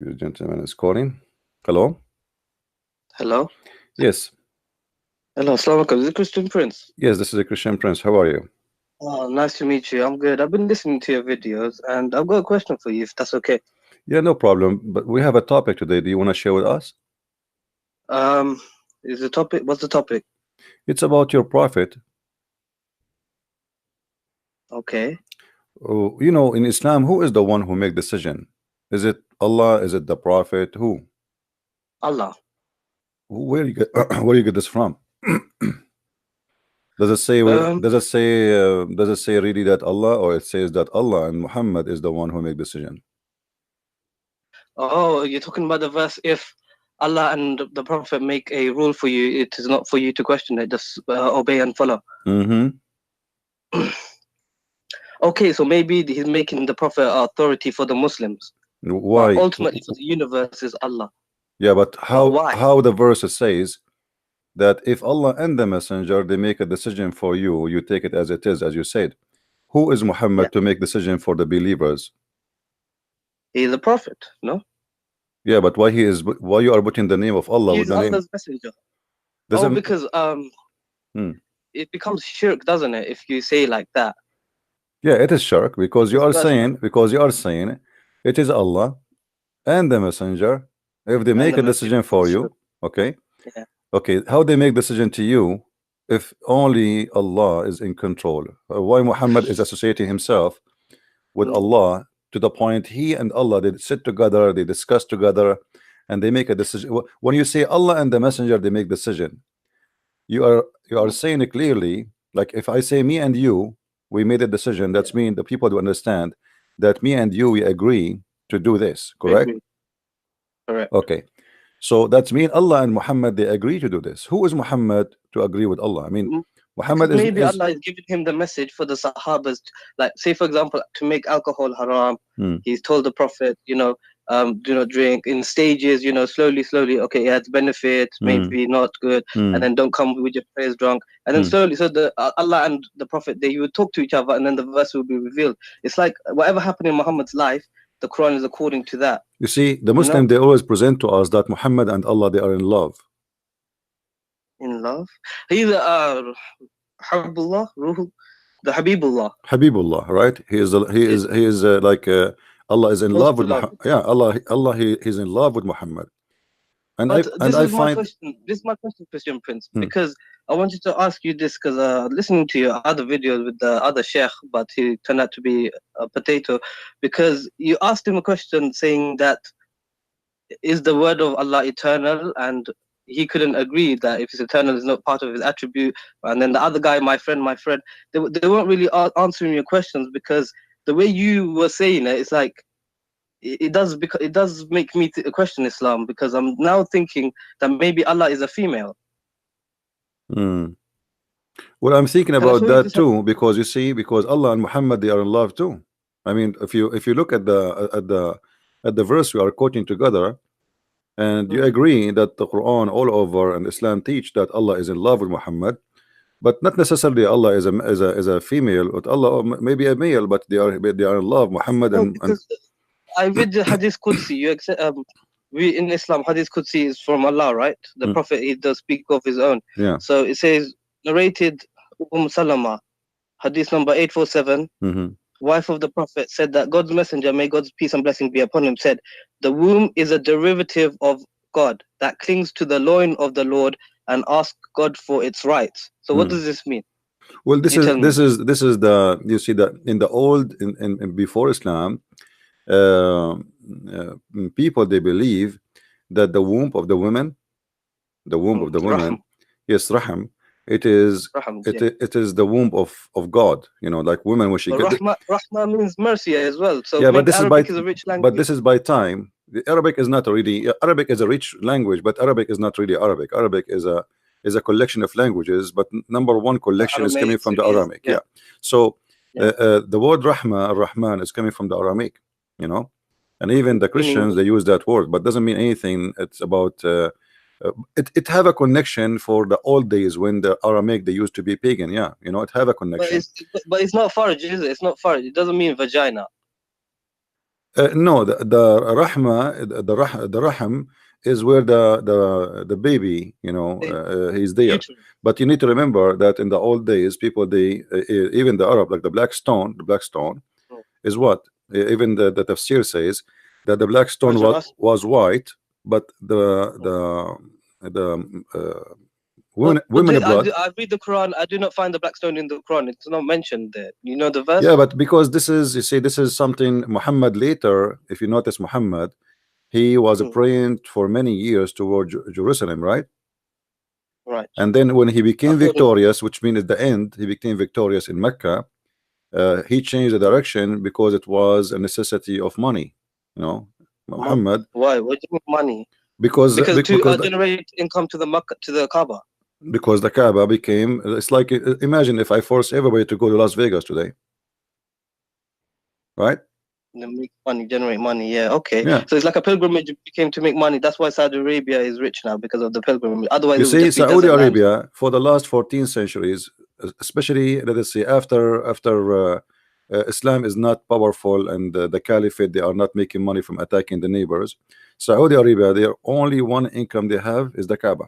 The gentleman is calling. Hello? Hello. Yes. Hello. Assalamu alaikum. This is Christian Prince. Yes, this is a Christian Prince. How are you? Oh, nice to meet you. I'm good. I've been listening to your videos and I've got a question for you, if that's okay. Yeah, no problem. But we have a topic today. Do you want to share with us? Um, is the topic? What's the topic? It's about your prophet. Okay. Oh, you know, in Islam, who is the one who make decision? Is it Allah? Is it the prophet? Who? Allah. Where you get where you get this from? Does it say Um. does it say really that Allah, or it says that Allah and Muhammad is the one who make decision? Oh, you're talking about the verse. If Allah and the Prophet make a rule for you, it is not for you to question it. Just obey and follow. Mm-hmm. Okay, so maybe he's making the Prophet authority for the Muslims, but Why? ultimately for the universe is Allah. Yeah, but But why? how the verse says that if Allah and the messenger they make a decision for you, you take it as it is, as you said. Who is Yeah, Muhammad to make decision for the believers? he's a prophet. No, Yeah, but why you are putting the name of Allah with he's the name? Allah's messenger. Oh, Doesn't because hmm. it becomes shirk, doesn't it? If you say like that, Yeah, it is shirk because you this are verse saying it is Allah and the messenger. If they and make the a message. decision for you, okay, Yeah, okay, how they make decision to you if only Allah is in control? Why Muhammad is associating himself with mm, Allah to the point he and Allah they sit together, they discuss together, and they make a decision. When you say Allah and the messenger they make decision, you are mm, saying it clearly. Like if I say me and you we made a decision, yeah, that's mean the people do understand that me and you we agree to do this, we correct? agree. Correct. Okay, so that's mean Allah and Muhammad they agree to do this. Who is Muhammad to agree with Allah? I mean, Muhammad Because maybe is Allah is giving him the message for the Sahabas. Like, say for example, to make alcohol haram, hmm, He's told the Prophet, do not drink in stages. Slowly, slowly. Okay, it has benefits, hmm, maybe not good, and hmm, then don't come with your prayers drunk, and then hmm. slowly. So the Allah and the Prophet they would talk to each other, and then the verse will be revealed. It's like whatever happened in Muhammad's life, the Quran is according to that. You see, the You know, Muslim they always present to us that Muhammad and Allah they are in love. in love. He's Habibullah, Ruhu, the Habibullah, Habibullah, right? He is like Allah is in most love with beloved. Muhammad. Yeah, Allah he's in love with Muhammad. And I But and this I is my find question. This is my question, Christian Prince, hmm, because I wanted to ask you this because listening to your other videos with the other sheikh, but he turned out to be a potato, because you asked him a question saying that is the word of Allah eternal, and he couldn't agree that if it's eternal, is not part of his attribute. And then the other guy, my friend, they weren't really answering your questions because the way you were saying it, it's like it does make me question Islam because I'm now thinking that maybe Allah is a female. hmm. Well, I'm thinking Can I about show you that this? too because you see, because Allah and Muhammad they are in love too. I mean, if you look at the verse we are quoting together, and you Mm. agree that the Quran all over and Islam teach that Allah is in love with Muhammad, but not necessarily Allah is a female, but Allah maybe a male, but they are in love Muhammad No, and because I read the Hadith Qudsi. You accept, we in Islam, Hadith Qudsi is from Allah, right? The mm, Prophet he does speak of his own. yeah. So it says narrated Salama, Hadith number 847. Hmm. Wife of the Prophet said that God's messenger, may God's peace and blessing be upon him, said, "The womb is a derivative of God that clings to the loin of the Lord and asks God for its rights." So what Mm. does this mean? Well, Could this you is tell me? this is this is the you see that in the old in before Islam, uh, people they believe that the womb of the woman, Raham, yes, raham, it is Raham, it yeah. it is the womb of God. Like women when she But get the, Rahma means mercy as well. So yeah, but maybe this is by Arabic is a rich but language. this is by time. The Arabic is not really Arabic is a rich language, but Arabic is not really Arabic. Arabic is a collection of languages, but number one collection is coming Aramaic, from the Syrian, Aramaic. yeah, Yeah, so yeah. the word Rahma, Rahman, is coming from the Aramaic. You know, and even the Meaning, Christians they use that word, but doesn't mean anything. It's about it have a connection for the old days when the Aramaic they used to be pagan. Yeah, it have a but connection. it's not farj, is it? It's not farj. It doesn't mean vagina. No, the rahma, the rahim is where the baby, you know, he's there. Uterus. But you need to remember that in the old days, people they even the Arab, like the black stone, Mm. is what even the tafsir says that the black stone Hajar Aswad. was white, but the women blood. I read the Quran. I do not find the black stone in the Quran. It's not mentioned there. You know the verse? Yeah, but because this is, you see, this is something Muhammad later, if you notice, Muhammad, he was Mm. praying for many years toward Jerusalem, right? Right. And then when he became According- victorious, which means at the end he became victorious in Mecca, he changed the direction because it was a necessity of money, you know, Muhammad. Why? What do you mean money? Because Because to because generate income to the Makkah, to the Kaaba. because the Kaaba became, it's like, imagine if I force everybody to go to Las Vegas today, right? Make money, generate money. Yeah, okay. Yeah. So it's like a pilgrimage became to make money. That's why Saudi Arabia is rich now, because of the pilgrimage. Otherwise, You it would see, just be Saudi desert land. Arabia for the last 14 centuries, especially let us say after Islam is not powerful and the caliphate, they are not making money from attacking the neighbors. Saudi Arabia, their only one income they have is the Kaaba,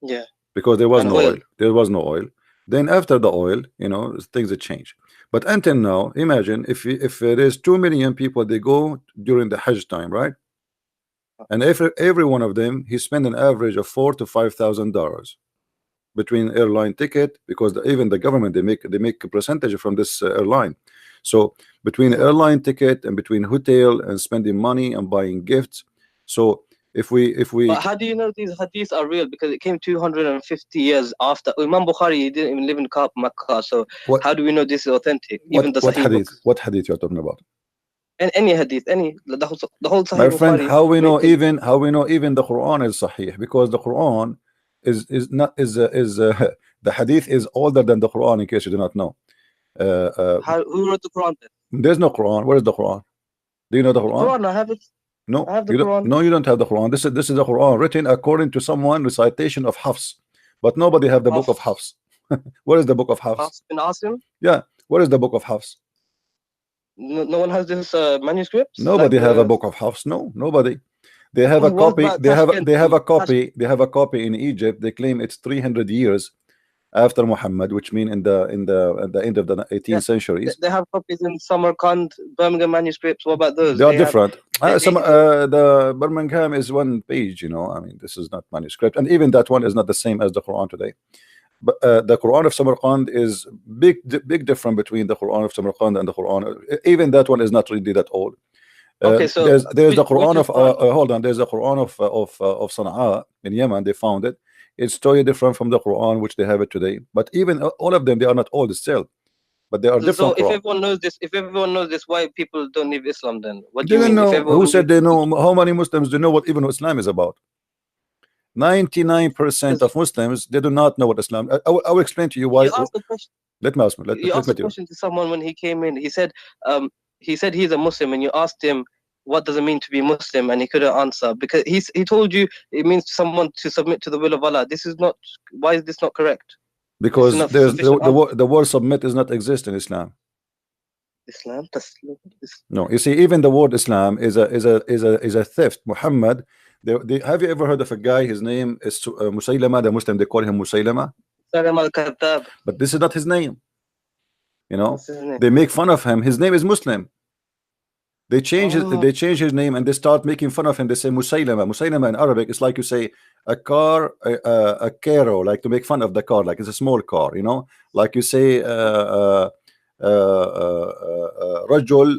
Yeah. because there was And no oil. oil. There was no oil. Then after the oil, you know, things that change. But until now, imagine if there is 2 million people, they go during the Hajj time, right? And every one of them, he spend an average of $4,000 to $5,000 between airline ticket, because even the government, they make a percentage from this airline. So between airline ticket and between hotel and spending money and buying gifts. So if we But how do you know these hadiths are real? Because it came 250 years after. Imam Bukhari, he didn't even live in Makkah. So what how do we know this is authentic? Even the what Sahih hadith books. what hadith you're talking about, And any hadith, the whole my Sahih friend? Bukhari. How we know even the Quran is sahih? Because the Quran is not the hadith is older than the Quran, in case you do not know. Who wrote the Quran then? There's no Quran. Where is the Quran? Do you know the The Quran? Quran, I have it. No, I have the you don't. Quran. No, you don't have the Quran. This is the Quran written according to someone recitation of Hafs, but nobody have the book of Hafs. Where is the book of Hafs? Hafs bin Asim. Yeah, where is the book of Hafs? No one has this manuscripts. Nobody like have a book of Hafs. No, nobody. They have a was copy. about They have Tashkent. a copy. They have a copy in Egypt. They claim it's 300 years after Muhammad, which mean at the end of the 18th centuries. They have copies in Samarkand, Birmingham manuscripts. What about those? They are different. Have, The Birmingham is one page. You know, I mean, this is not manuscript, and even that one is not the same as the Quran today. But the Quran of Samarkand is big difference between the Quran of Samarkand and the Quran. Even that one is not really that old. okay, so there's the Quran of Quran? hold on. There's the Quran of Sana'a in Yemen. They found it. It's totally different from the Quran which they have it today. But even all of them, they are not old still, but they are different. So if everyone knows this, why people don't leave Islam then? What do They you don't mean? know. Who said they know? How many Muslims do know what even Islam is about? 99% of Muslims, they do not know what Islam. I will explain to you why. You asked the question. Let me ask me. You asked the question to someone when he came in. He said he's a Muslim, and you asked him what does it mean to be Muslim, and he couldn't answer because he told you it means someone to submit to the will of Allah. This is not. Why is this not correct? Because there's the word submit does not exist in Islam. Islam. No, you see, even the word Islam is a theft. Muhammad. Have you ever heard of a guy? His name is Musaylama, the Muslim. They call him Musaylama. But this is not his name. You know, they make fun of him. His name is Muslim. They change his name and they start making fun of him. They say Musaylama. Musaylama in Arabic is like you say a car, a caro, like to make fun of the car, like it's a small car. You know, like you say rajul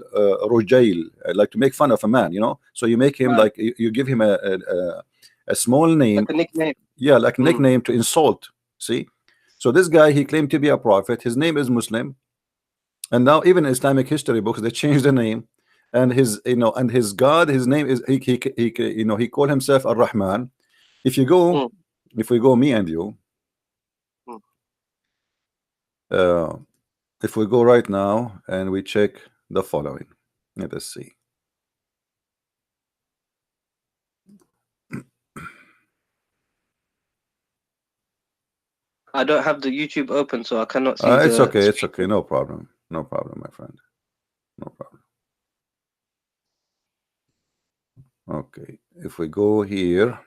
rujail, like to make fun of a man. You know, so you make him like you give him a small name, like a nickname. Yeah, like a nickname to insult. See, so this guy, he claimed to be a prophet. His name is Muslim, and now even in Islamic history books they changed the name. And his God, his name is he called himself Ar-Rahman. If you go, me and you, if we go right now and we check the following, let us see. I don't have the YouTube open, so I cannot see. It's okay, no problem, my friend, no problem. Okay, if we go here,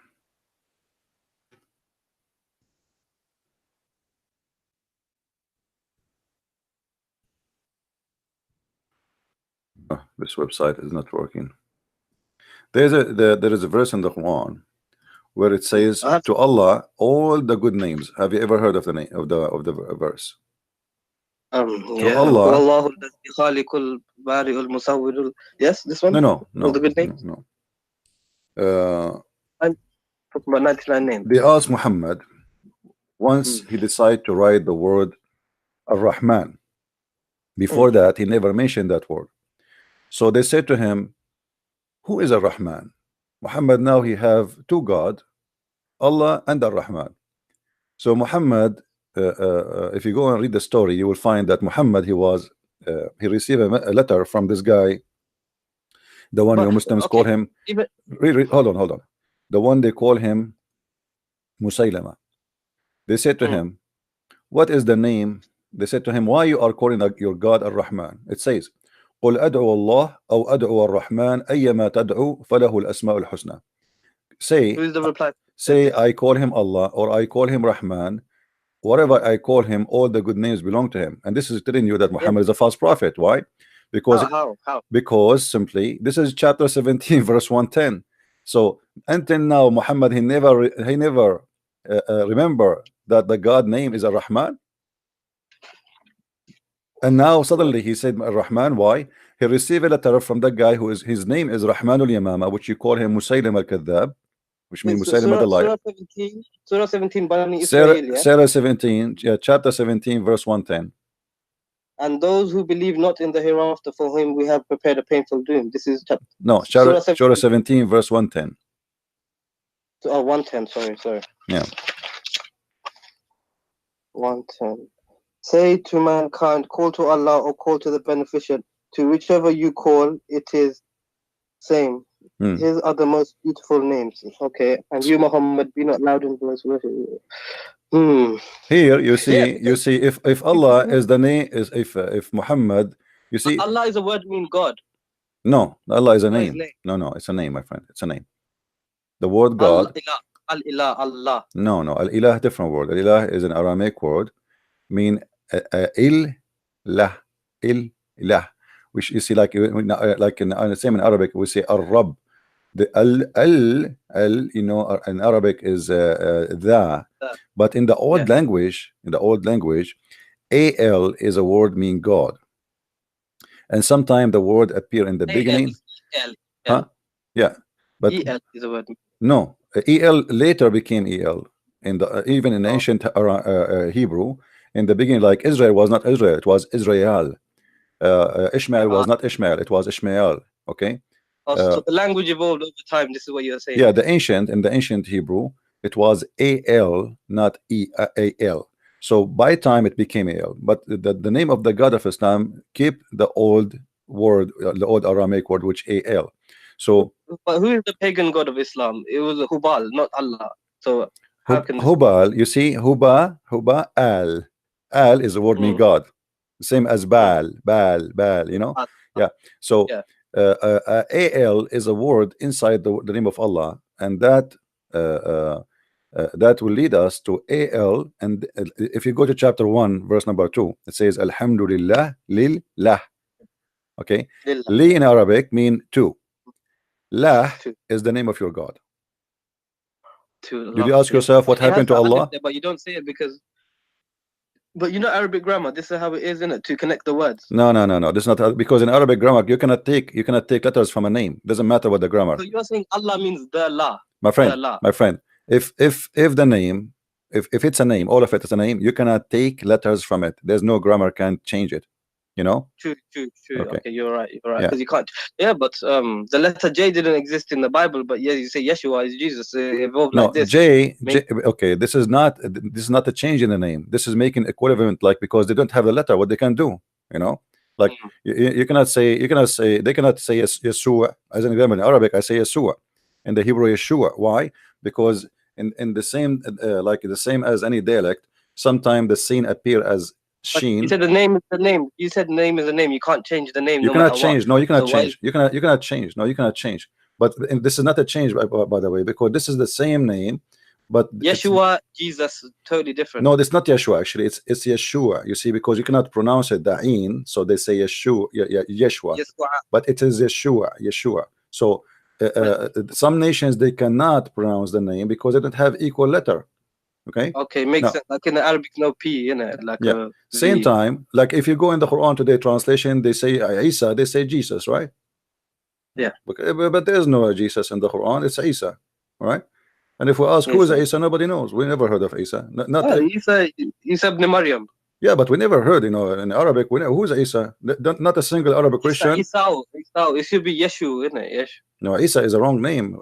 this website is not working. There is a verse in the Quran where it says to Allah all the good names. Have you ever heard of the name of the verse? Yeah. Allah. Yes, this one. No. The good names. No. I'm talking about 99 names. They asked Muhammad once he decided to write the word Ar-Rahman. Before that, he never mentioned that word. So they said to him, who is Ar-Rahman? Muhammad, now he have two gods, Allah and Ar-Rahman. So Muhammad, if you go and read the story, you will find that Muhammad, he received a letter from this guy, the one you Muslims call him. Hold on. The one they call him Musaylama. They said to him, what is the name? They said to him, why you are calling your God Ar-Rahman? It says, قل أدعو الله أو أدعو الرحمن أيما تدعو فله الأسماء الحسنى. Say, who is the reply? Say I call him Allah or I call him Rahman. Whatever I call him, all the good names belong to him. And this is telling you that Muhammad is a false prophet. Why? Because how? Because simply this is chapter 17 verse 110. So until now Muhammad he never remember that the God name is Ar-Rahman. And now suddenly he said Ar-Rahman. Why? He received a letter from that guy who is his name is Rahmanul Yamama, which you call him Musaylim al-Kadhab, which means Musaylim al-Liar. Surah 17 Bani Israel, Surah 17, chapter 17 verse 110. And those who believe not in the hereafter, for whom we have prepared a painful doom. This is chapter. No, Surah 17 verse 110. Oh, 110. Sorry. Yeah. 110. Say to mankind, call to Allah or call to the beneficent. To whichever you call, it is same. His are the most beautiful names. Okay. And you, Muhammad, be not loud in voice. Here you see, if Allah is the name, is if Muhammad, you see, Allah is a word mean God. No, Allah is a name. No, it's a name, my friend. It's a name. The word God. Al-Ilah, Allah. No, Al-Ilah, different word. Al-Ilah is an Aramaic word, mean Il-Lah, which you see like in same in Arabic we say Ar-Rab. The al you know in Arabic is the, but in the old language, al is a word mean God, and sometimes the word appear in the beginning. Yeah, but el is a word. No, el later became el in the even in ancient Hebrew. In the beginning, like Israel was not Israel, it was Israel. Ishmael was not Ishmael, it was Ishmael. Okay. So the language evolved over time. This is what you're saying. Yeah, in the ancient Hebrew, it was al, not al. So by time it became al. But the name of the God of Islam keep the old word, the old Aramaic word, which al. So, but who is the pagan god of Islam? It was Hubal, not Allah. So how can Hubal? You see, Huba, al is the word mean God, same as Baal, you know. Yeah. So al is a word inside the name of Allah, and that that will lead us to al. And if you go to chapter 1 verse number 2, it says Alhamdulillah lillah. Okay. Li in Arabic mean two. Lah is the name of your God. Did you ask yourself what happened to Allah? But you don't say it because. But you know Arabic grammar. This is how it is, isn't it? To connect the words. No. This is not, because in Arabic grammar you cannot take letters from a name. Doesn't matter what the grammar. So you're saying Allah means the La. My friend. If the name, if it's a name, all of it is a name, you cannot take letters from it. There's no grammar can change it. You know. True. Okay, you're right. Because you can't. Yeah, but the letter J didn't exist in the Bible, but yeah, you say Yeshua is Jesus. Evolved like this. J. Okay, this is not a change in the name. This is making equivalent, like, because they don't have the letter, what they can do. You know, like you cannot say they cannot say Yeshua as an example. In Arabic, I say Yeshua. In the Hebrew, Yeshua. Why? Because in the same like the same as any dialect, sometimes the scene appear as Sheen. You said the name is the name. You said name is the name. You can't change the name. You cannot change. No, you cannot change. You cannot change. No, you cannot change. But this is not a change, by the way, because this is the same name, but Yeshua, Jesus, totally different. No, it's not Yeshua. Actually, it's Yeshua. You see, because you cannot pronounce it Da'in, so they say Yeshua, Yeshua. But it is Yeshua. So some nations, they cannot pronounce the name because they don't have equal letter. Okay, makes sense. Like in the Arabic, no P in it. Like same time, like if you go in the Quran today translation, they say Isa, they say Jesus, right? Yeah. But there's no Jesus in the Quran. It's Isa, right? And if we ask who is Isa, nobody knows. We never heard of Isa. Isa ibn Maryam. Yeah, but we never heard, in Arabic, who's Isa? Not a single Arabic Christian. Isa. It should be Yeshu, isn't it? Yeshu. No, Isa is a wrong name.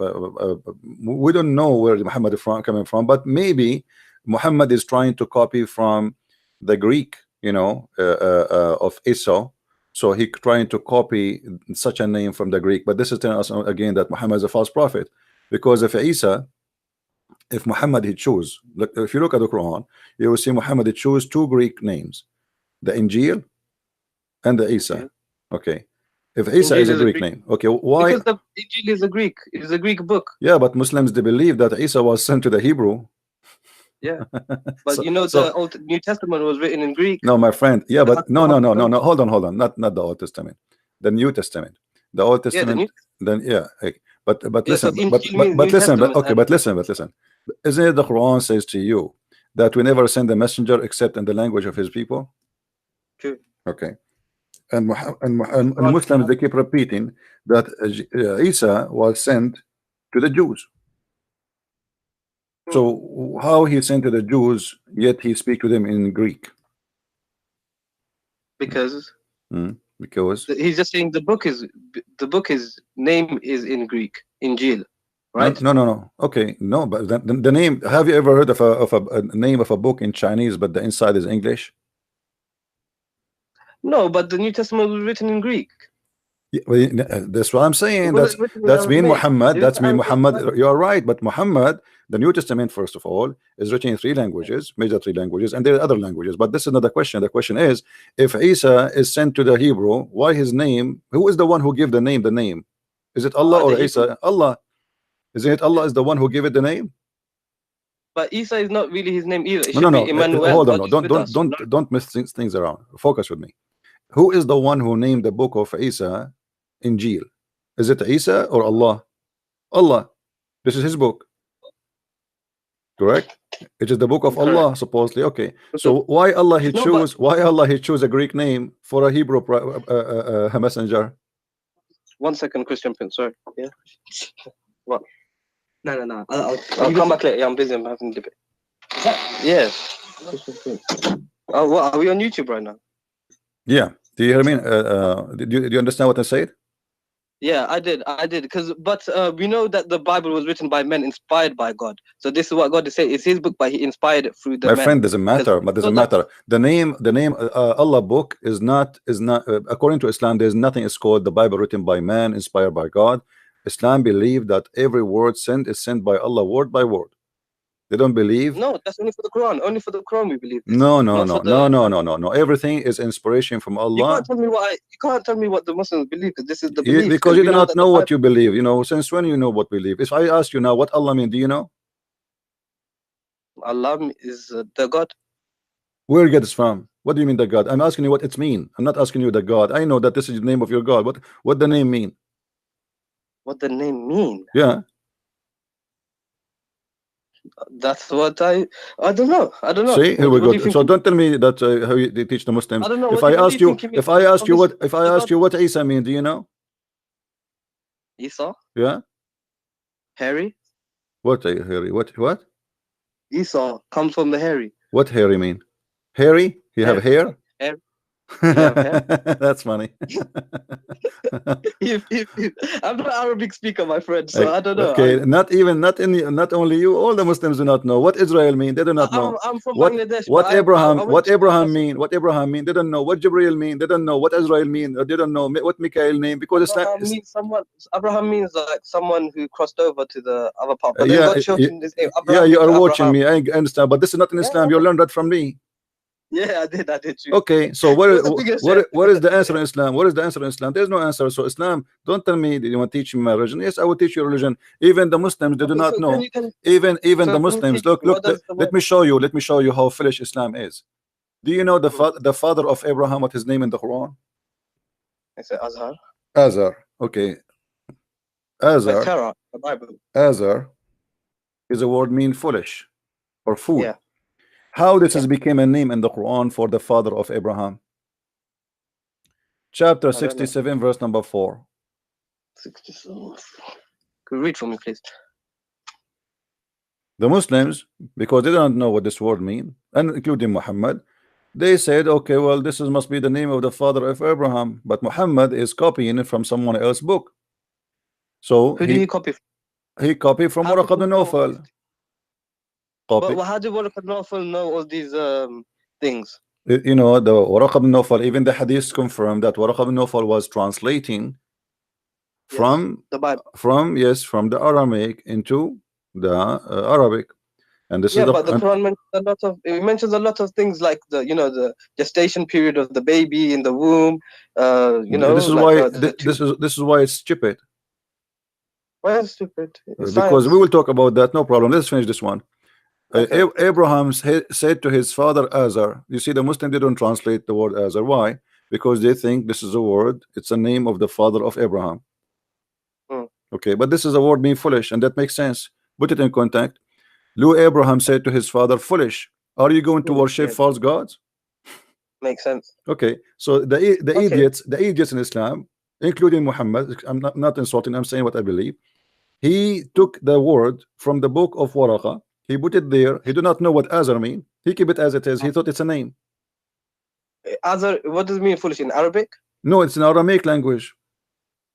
We don't know where Muhammad is coming from, but maybe Muhammad is trying to copy from the Greek, of Isa. So he trying to copy such a name from the Greek. But this is telling us again that Muhammad is a false prophet, because if Muhammad he choose, if you look at the Quran, you will see Muhammad he choose two Greek names, the Injil and the Isa. Okay, if Isa is a Greek name, okay, why? Because the Injil is a Greek book. Yeah, but Muslims, they believe that Isa was sent to the Hebrew. Yeah, but the Old New Testament was written in Greek. No, my friend. Yeah, but no. Hold on. Not the Old Testament, the New Testament. The Old Testament. Then but listen. But listen. Isn't it the Quran says to you that we never send a messenger except in the language of his people? True. Okay. And Muslims, they keep repeating that Isa was sent to the Jews. So how he sent to the Jews, yet he speak to them in Greek? Because he's just saying the book is name is in Greek, Injil, right? No. Okay, no, but the name. Have you ever heard of a name of a book in Chinese, but the inside is English? No, but the New Testament was written in Greek. Yeah, that's what I'm saying. That's mean Muhammad. That's mean Muhammad. You are right, but Muhammad, the New Testament, first of all, is written in 3 languages, major 3 languages, and there are other languages. But this is not the question. The question is, if Isa is sent to the Hebrew, why his name? Who is the one who gave the name? The name, is it Allah or Isa? Allah. Isn't it Allah is the one who gave it the name? But Isa is not really his name either. It No. be Emmanuel. Hold on. Don't mess things around. Focus with me. Who is the one who named the book of Isa Injil? Is it Isa or Allah? Allah. This is his book. Correct? It is the book of Allah, supposedly. Okay. So why Allah he choose a Greek name for a Hebrew messenger? 1 second, Christian Prince. Sorry. Yeah. What? No. I'll come back later. Yeah, I'm busy. I'm having a debate. Yeah. What? Are we on YouTube right now? Yeah. Do you hear me? Do you understand what I said? Yeah, I did. But we know that the Bible was written by men inspired by God. So this is what God is saying. It's His book, but He inspired it through the men. My friend, doesn't matter. But doesn't matter. The name Allah book is not according to Islam. There's nothing is called the Bible written by man, inspired by God. Islam believe that every word sent is sent by Allah, word by word. They don't believe. No, that's only for the Quran. Only for the Quran we believe this. No. Everything is inspiration from Allah. You can't tell me what the Muslims believe, because this is the belief. Because you do not know what you believe. Since when you know what we believe? If I ask you now what Allah means, do you know? Allah is the God. Where it gets from? What do you mean the God? I'm asking you what it means. I'm not asking you the God. I know that this is the name of your God. What the name mean? What the name mean? Yeah. That's what I don't know. See, here we go. So don't tell me that how they teach the Muslims. I don't know. If I ask you what Isa means, do you know? Isa? Yeah. Hairy? What hairy? What? Isa comes from the hairy. What hairy mean? Hairy? You have hair? Hair. That's funny. I'm not Arabic speaker, my friend, so I don't know. Okay, not only you, all the Muslims do not know what Israel mean. They do not know. I'm from Bangladesh. What Abraham mean? What Abraham mean? They don't know. What Jibril mean? They don't know. What Israel mean? They don't know what Mikael mean, because Abraham means like someone who crossed over to the other part. But you are watching me. I understand, but this is not in Islam. You learned that from me. Yeah, I did. Too. Okay, so what is the answer in Islam? What is the answer in Islam? There's no answer. So Islam, don't tell me that you want to teach me my religion. Yes, I will teach you religion. Even the Muslims, they do not know. Even the Muslims, look, let me show you how foolish Islam is. Do you know the father of Abraham, what his name in the Quran? It's Azhar. Azar. Okay. Azar. The Bible. Azar is a word mean foolish or fool. Yeah. How this has became a name in the Quran for the father of Abraham? Chapter 67, verse number 4. 67. Could you read for me, please? The Muslims, because they don't know what this word means, and including Muhammad, they said, okay, well, this must be the name of the father of Abraham, but Muhammad is copying it from someone else's book. So who did he copy from? He copied from Waraq ibn Nawfal. But how did Waraq ibn Nawfal know all these things? You know, the Waraq ibn Nawfal, even the hadith confirmed that Waraq ibn Nawfal was translating from the Bible, from the Aramaic into the Arabic. And this is but the Quran mentions a lot of things like the gestation period of the baby in the womb. This is like why this is why it's stupid. Why is it stupid? Because we will talk about that. No problem. Let's finish this one. Okay. Abraham said to his father Azar. You see, the Muslim, they don't translate the word Azar. Why? Because they think this is a word. It's a name of the father of Abraham. Okay, but this is a word mean foolish, and that makes sense. Put it in context. Lu Abraham said to his father, foolish, are you going to worship false gods? Makes sense. Okay, so the idiots in Islam, including Muhammad, I'm not insulting, I'm saying what I believe. He took the word from the book of Waraqa, he put it there, he do not know what Azar mean, he keep it as it is, he thought it's a name. Azar, what does it mean foolish in Arabic? No, it's an Aramaic language.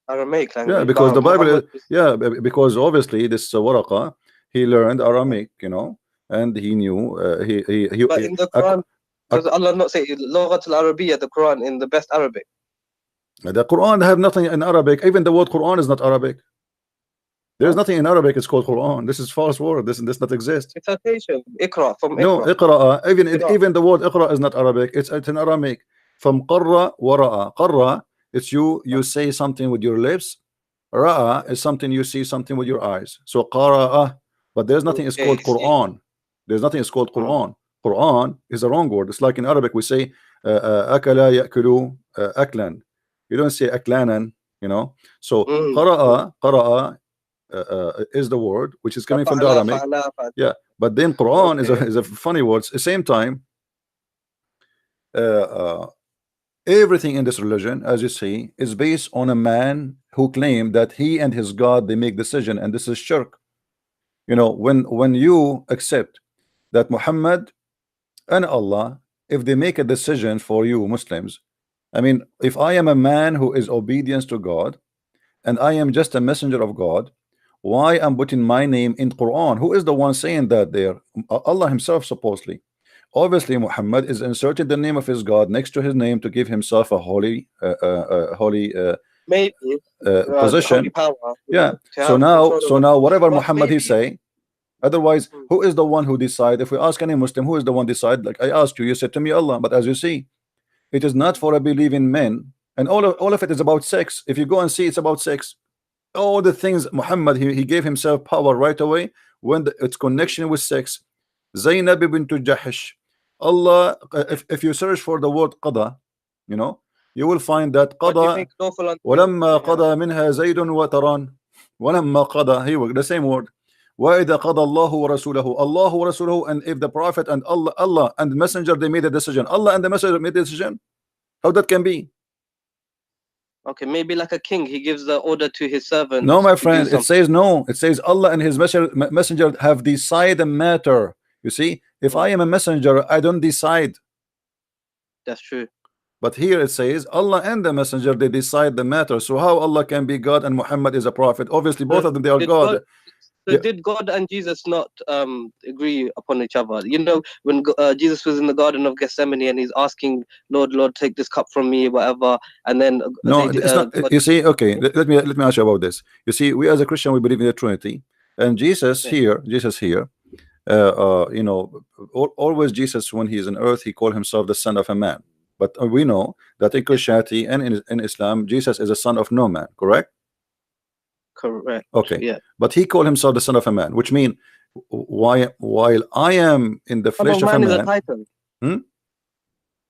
Aramaic language. Yeah, because the Bible is, because obviously this Waraqa, he learned Aramaic, and he knew but in the Quran, does Allah not say Lughat al-Arabiyyah, the Quran, in the best Arabic? The Quran have nothing in Arabic. Even the word Quran is not Arabic. There's nothing in Arabic. It's called Quran. This is false word. This does not exist. It's citation. Iqra from Iqra. No, Iqra. Even the word Iqra is not Arabic. It's in Aramaic. From Qarra wa Ra'a. Qarra, it's you say something with your lips. Ra'a is something you see something with your eyes. So Qara'a, but there's nothing is called Quran. There's nothing is called Quran. Quran is a wrong word. It's like in Arabic we say akala ya'kulu aklan. You don't say aklanan, So qara'a is the word which is coming from the Aramaic. Yeah, but then Quran is a funny word. At the same time, everything in this religion, as you see, is based on a man who claimed that he and his God, they make decision, and this is shirk. When you accept that Muhammad and Allah, if they make a decision for you Muslims, I mean, if I am a man who is obedience to God and I am just a messenger of God, why I'm putting my name in Quran? Who is the one saying that there? Allah himself, supposedly. Obviously Muhammad is inserted the name of his God next to his name to give himself a holy position. Holy power, yeah. So now whatever Muhammad he say, otherwise who is the one who decide? If we ask any Muslim, who is the one decide? Like I asked you, you said to me Allah, but as you see, it is not for a believing men, and all of it is about sex. If you go and see, it's about sex. All the things Muhammad, he gave himself power right away when its connection with sex. Zainab bint Jahish, Allah, if you search for the word qada, you will find that qada walamma qada minha zaydun wa taran walamma qada, here the same word. وَإِذَا قَضَى اللَّهُ وَرَسُولَهُ اللَّهُ وَرَسُولَهُ, and if the Prophet and Allah and the Messenger, they made a decision, Allah and the Messenger made a decision, how that can be? Okay, maybe like a king, he gives the order to his servant. No, my friend, it says no. It says Allah and his messenger have decided the matter. You see, if I am a messenger, I don't decide. That's true. But here it says Allah and the messenger, they decide the matter. So how Allah can be God and Muhammad is a prophet? Obviously both of them, they are God. So did God and Jesus not agree upon each other? When Jesus was in the Garden of Gethsemane and he's asking, Lord, take this cup from me, whatever, and then no, it's not. You see, okay, let me ask you about this. You see, we as a Christian, we believe in the Trinity, and Jesus here, you know, always Jesus, when he is on earth, he called himself the son of a man. But we know that in Christianity and in Islam, Jesus is a son of no man, correct? Correct. Okay. Yeah. But he called himself the son of a man, which means while I am in the flesh of a man, is a title.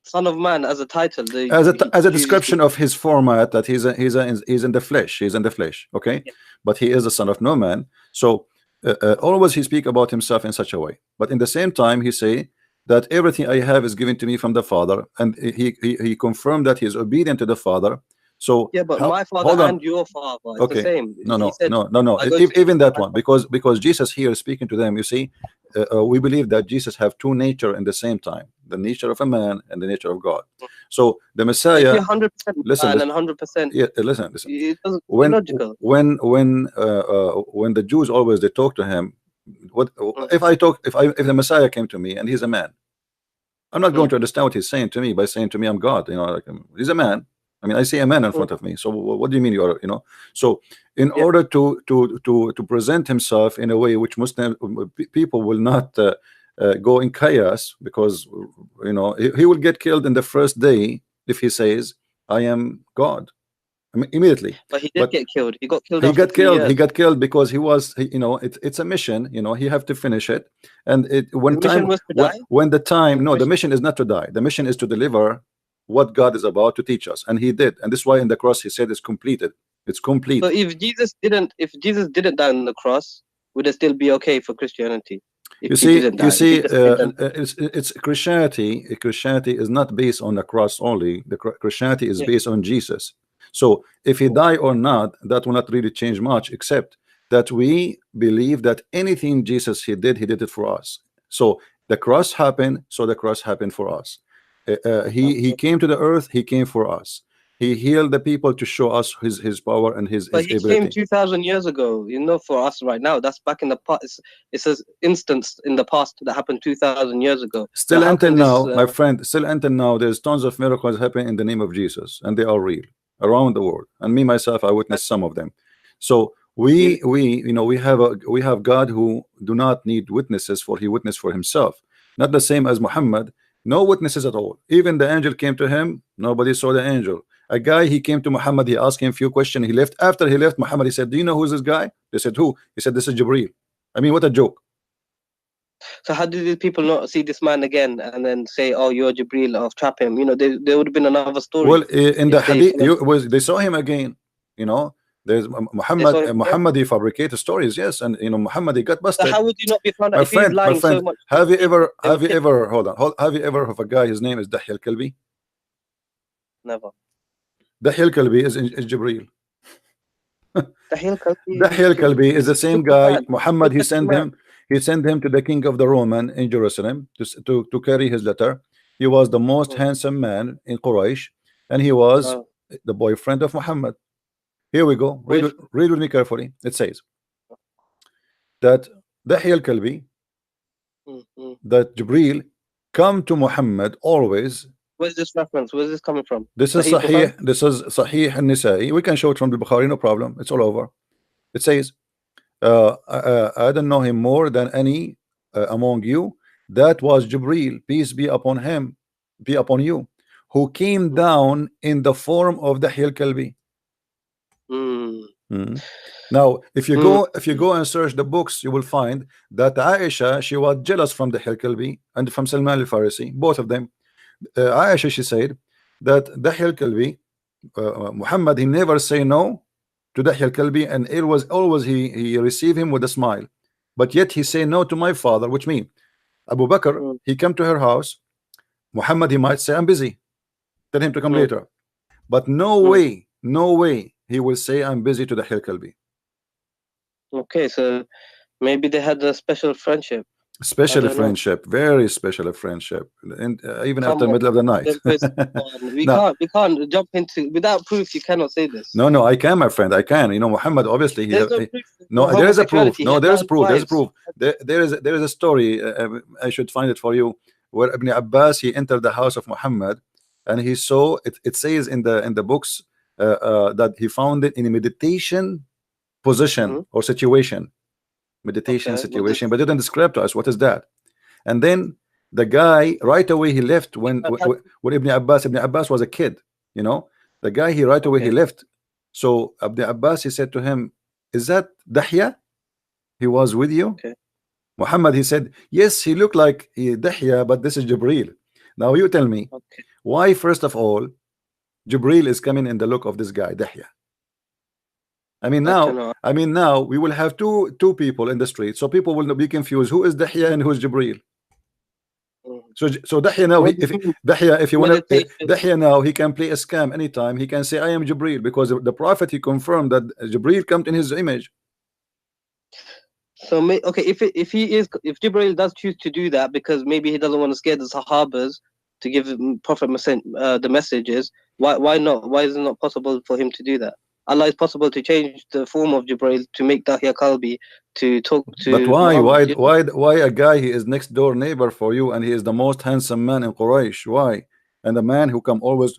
Son of man as a title. As a description of his format, that he's in the flesh. He's in the flesh. Okay. Yeah. But he is the son of no man. So always he speak about himself in such a way. But in the same time, he say that everything I have is given to me from the Father, and he confirmed that he is obedient to the Father. So yeah, but my father and your father, it's okay. the same. No. Even that one, because Jesus here is speaking to them. You see, we believe that Jesus have two nature in the same time, the nature of a man and the nature of God. So the Messiah, 100% listen, and 100%. Yeah, listen. It doesn't logical. When the Jews always they talk to him, what if the Messiah came to me and he's a man? I'm not going to understand what he's saying to me by saying to me I'm God. You know, like, he's a man. I mean, I see a man in front of me. So what do you mean you are? You know. So in order to present himself in a way which Muslim people will not go in chaos, because you know he will get killed in the first day if he says I am God. I mean, immediately. But he did get killed. He got killed. He got killed because he was. You know, it's a mission. You know, he have to finish it. And the mission is not to die. The mission is to deliver what God is about to teach us, and he did. And this is why in the cross he said it's completed. It's complete. So if Jesus didn't die on the cross, would it still be okay for Christianity? It's Christianity. Christianity is not based on the cross only. The Christianity is based on Jesus. So if he die or not, that will not really change much, except that we believe that anything Jesus he did it for us. So the cross happened, so the cross happened for us. He came to the earth, he came for us. He healed the people to show us his power and his ability. He came 2,000 years ago, you know, for us right now. That's back in the past. It's an instance in the past that happened 2,000 years ago. Still until now, my friend, still until now, there's tons of miracles happening in the name of Jesus, and they are real around the world. And me myself, I witnessed some of them. So we have God who do not need witnesses, for he witnessed for himself. Not the same as Muhammad. No witnesses at all. Even the angel came to him, nobody saw the angel. A guy, he came to Muhammad, he asked him a few questions, he left. After he left, Muhammad, he said, do you know who's this guy? They said, who? He said, this is Jibreel. I mean, what a joke. So how did these people not see this man again and then say, oh, you're Jibreel, or trap him? You know, there would have been another story. Well, in the hadith, they saw him again. You know, there's Muhammad, he fabricated stories, yes, and you know, Muhammad, he got busted. So how would you not be found out if he's lying so much? Have you ever have you ever heard of a guy, his name is Dahi al-Kalbi? Never. Dahi al-Kalbi is Jibreel. Dahi al-Kalbi is the same guy. Muhammad, he sent him to the king of the Roman in Jerusalem to carry his letter. He was the most handsome man in Quraysh, and he was the boyfriend of Muhammad. Here we go. Read with me carefully. It says that Dahi al-Kalbi, that Jibreel come to Muhammad always. Where's this reference? Where's this coming from? This is Sahih. This is Sahih al-Nisa'i. We can show it from the Bukhari, no problem. It's all over. It says, I don't know him more than any among you. That was Jibreel, peace be upon him, be upon you, who came down in the form of Dahi al-Kalbi. Now, if you go and search the books, you will find that Aisha, she was jealous from Dahi al-Kalbi and from Salman al-Farisi, both of them. Aisha, she said that Dahi al-Kalbi, Muhammad, he never say no to Dahi al-Kalbi, and it was always he received him with a smile, but yet he say no to my father, which means Abu Bakr, he come to her house, Muhammad, he might say I'm busy, tell him to come later, but no way he will say I'm busy to Dahi al-Kalbi. Okay, so maybe they had a special friendship. Special friendship, very special friendship, and even after the middle of the night. we can't jump into without proof. You cannot say this. No, I can, my friend. I can. You know, Muhammad. Obviously, there is a proof. No, there is a proof. There's a proof. There is a story. I should find it for you. Where Ibn Abbas, he entered the house of Muhammad, and he saw it. It says in the books that he found it in a meditation position or situation. meditation situation, but didn't describe to us what is that. And then the guy right away he left when Ibn Abbas was a kid, you know. The guy he right away he left. So Ibn Abbas he said to him, is that Dahya? He was with you? Muhammad he said, yes, he looked like Dahya, but this is Jibril. Now you tell me why first of all Jibril is coming in the look of this guy Dahya. I mean now we will have two people in the street, so people will not be confused who is Dahya and who is Jibril. So Dahya now, if you want to, Dahya now he can play a scam anytime. He can say I am Jibril because the Prophet he confirmed that Jibril comes in his image. So if Jibril does choose to do that because maybe he doesn't want to scare the Sahabas to give Prophet the messages, why not? Why is it not possible for him to do that? Allah is possible to change the form of Jibril to make Dahya Kalbi to talk to. But why a guy he is next door neighbor for you and he is the most handsome man in Quraysh? Why? And the man who come always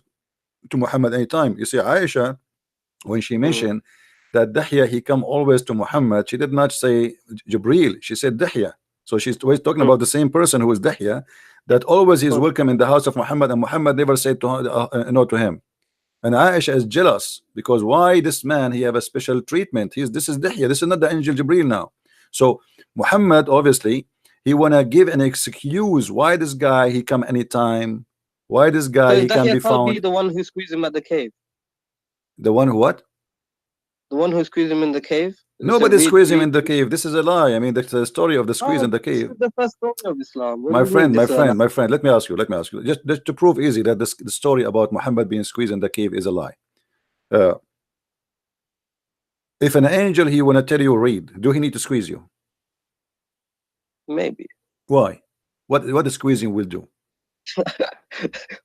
to Muhammad anytime. You see Aisha, when she mentioned that Dahya he come always to Muhammad, she did not say Jibril, she said Dahya. So she's always talking about the same person who is Dahya, that always is welcome in the house of Muhammad, and Muhammad never said no to him. And Aisha is jealous because why this man he have a special treatment? This is Dahya, this is not the angel Jibril now. So Muhammad obviously he wanna give an excuse why this guy he come anytime, why this guy he can be found. Be the one who squeezed him at the cave. The one who what? The one who squeezed him in the cave. Nobody squeezed him in the cave. This is a lie. I mean, the story of the squeeze in the cave. This is the first story of Islam. My friend. Let me ask you. Just to prove easy that the story about Muhammad being squeezed in the cave is a lie. If an angel he wanna tell you read, do he need to squeeze you? Maybe. Why? What the squeezing will do?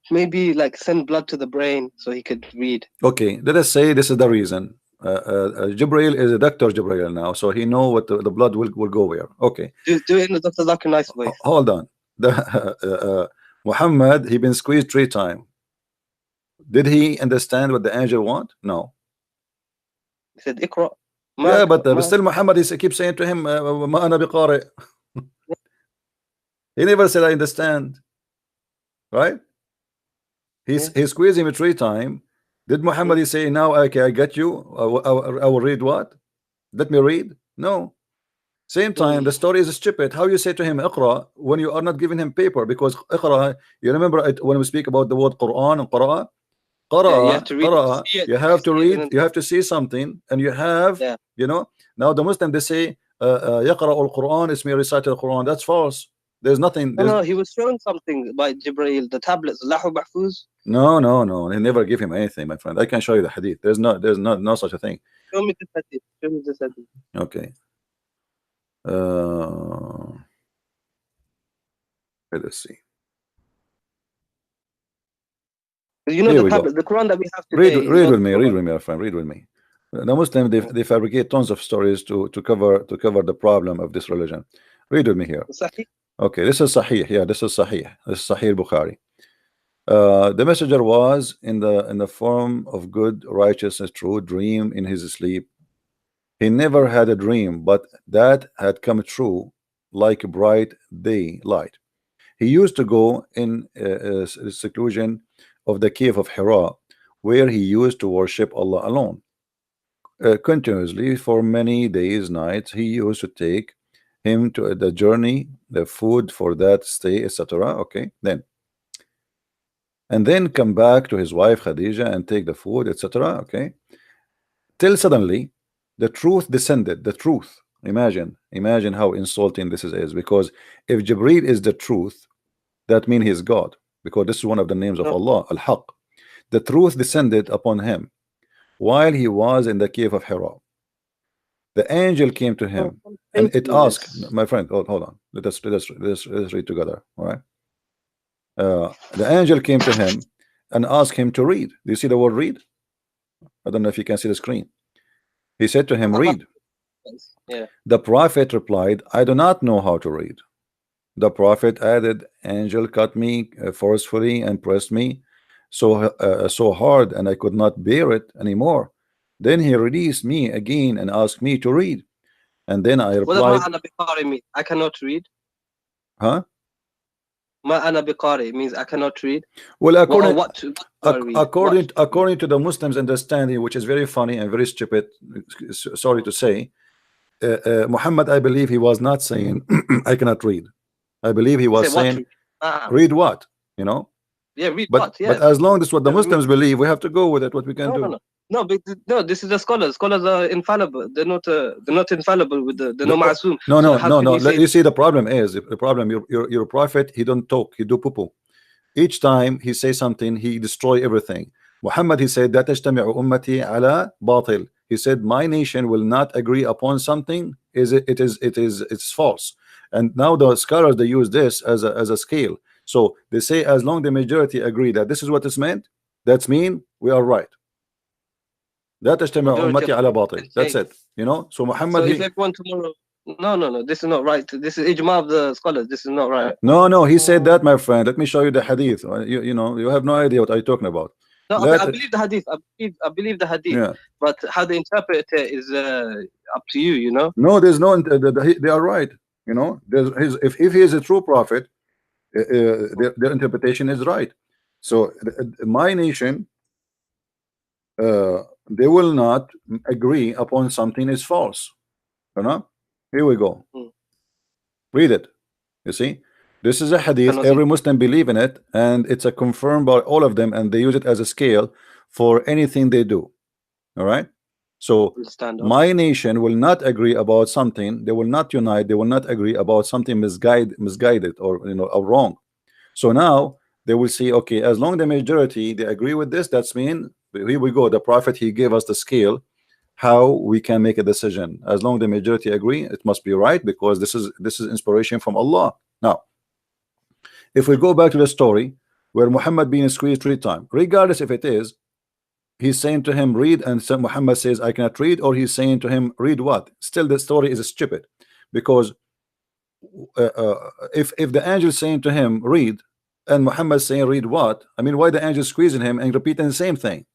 Maybe like send blood to the brain so he could read. Okay, let us say this is the reason. Jibril is a Dr. Jibril now, so he know what the blood will go where. Okay. Do it in the Dr. Zakir nice voice. Hold on. Muhammad he been squeezed 3 times. Did he understand what the angel want? No. He said Iqra. Yeah, but still Muhammad he keeps saying to him Ma ana biqari. He never said I understand. Right? He squeezed him 3 times. Did Muhammad he say now okay I get you, I will read what? Let me read? No. Same time the story is stupid. How you say to him Iqra when you are not giving him paper? Because Iqra, you remember when we speak about the word Qur'an and Qara? Qara, you have to read, you have to see something, and you have you know. Now the Muslim they say Yaqra al-Quran is me recite al-Quran. That's false. There's nothing. No, he was shown something by Jibril, the tablets, Lahu Mahfuz. No. He never give him anything, my friend. I can show you the hadith. There's no such a thing. Show me the hadith. Show me the hadith. Okay. Let's see. You know the tablet, the Quran that we have today. Read with me, my friend. Read with me. The Muslim they fabricate tons of stories to cover the problem of this religion. Read with me here. Okay, this is Sahih. Yeah, this is Sahih. This is Sahih Bukhari. The messenger was in the form of good, righteousness, true dream in his sleep. He never had a dream, but that had come true like a bright daylight. He used to go in seclusion of the cave of Hira, where he used to worship Allah alone. Continuously for many days, nights, he used to take him to the journey, the food for that stay, etc. Okay, and then come back to his wife Khadija and take the food, etc. Okay, till suddenly the truth descended. The truth. Imagine how insulting this is, because if Jibril is the truth, that means he is God, because this is one of the names of Allah, Al-Haq. The truth descended upon him while he was in the cave of Hira. The angel came to him and it asked, my friend, hold on, let us read together. All right. The angel came to him and asked him to read. Do you see the word read? I don't know if you can see the screen. He said to him, read. The prophet replied, I do not know how to read. The prophet added, angel cut me forcefully and pressed me so hard, and I could not bear it anymore. Then he released me again and asked me to read. And then I What replied, does ma ana biqari mean? I cannot read. huh? Ma ana biqari means I cannot read. Well, according What do I read? according to the Muslims' understanding, which is very funny and very stupid, sorry to say, Muhammad, I believe he was not saying I cannot read. I believe he was saying read what, you know. Yeah, read but, what? Yeah. But as long as what the Muslims believe, we have to go with it. What we can do. No, this is the scholars. Scholars are infallible. They're not infallible with the no ma'asum. No. You see, the problem is your prophet. He don't talk. He do poo-poo. Each time he say something, he destroy everything. Muhammad, he said that tajtami'u ummati ala batil. He said my nation will not agree upon something. It's false. And now the scholars, they use this as a scale. So they say as long the majority agree that this is what is meant, that's mean we are right. That tajtami'u ummati ala batil. That's it. You know. So Muhammad. So if everyone tomorrow. No. This is not right. This is ijma of the scholars. This is not right. No. He said that, my friend. Let me show you the hadith. You know, you have no idea what I'm talking about. No, I believe the hadith. I believe the hadith. Yeah. But how they interpret it is up to you. You know. No, there's no. They are right. You know, if he is a true prophet, their interpretation is right. So my nation, they will not agree upon something is false. You know. Here we go. Read it. You see, this is a hadith. Every Muslim believe in it, and it's a confirmed by all of them, and they use it as a scale for anything they do. All right. So my nation will not agree about something. They will not unite. They will not agree about something misguided or or wrong. So now they will see, okay, as long as the majority they agree with this, that's mean here we go. The prophet, he gave us the scale how we can make a decision. As long as the majority agree, it must be right, because this is inspiration from Allah. Now, if we go back to the story where Muhammad being squeezed 3 times, regardless if it is he's saying to him read, and Muhammad says I cannot read, or he's saying to him read what, still the story is stupid, because if the angel is saying to him read and Muhammad saying read what, I mean, why the angel squeezing him and repeating the same thing?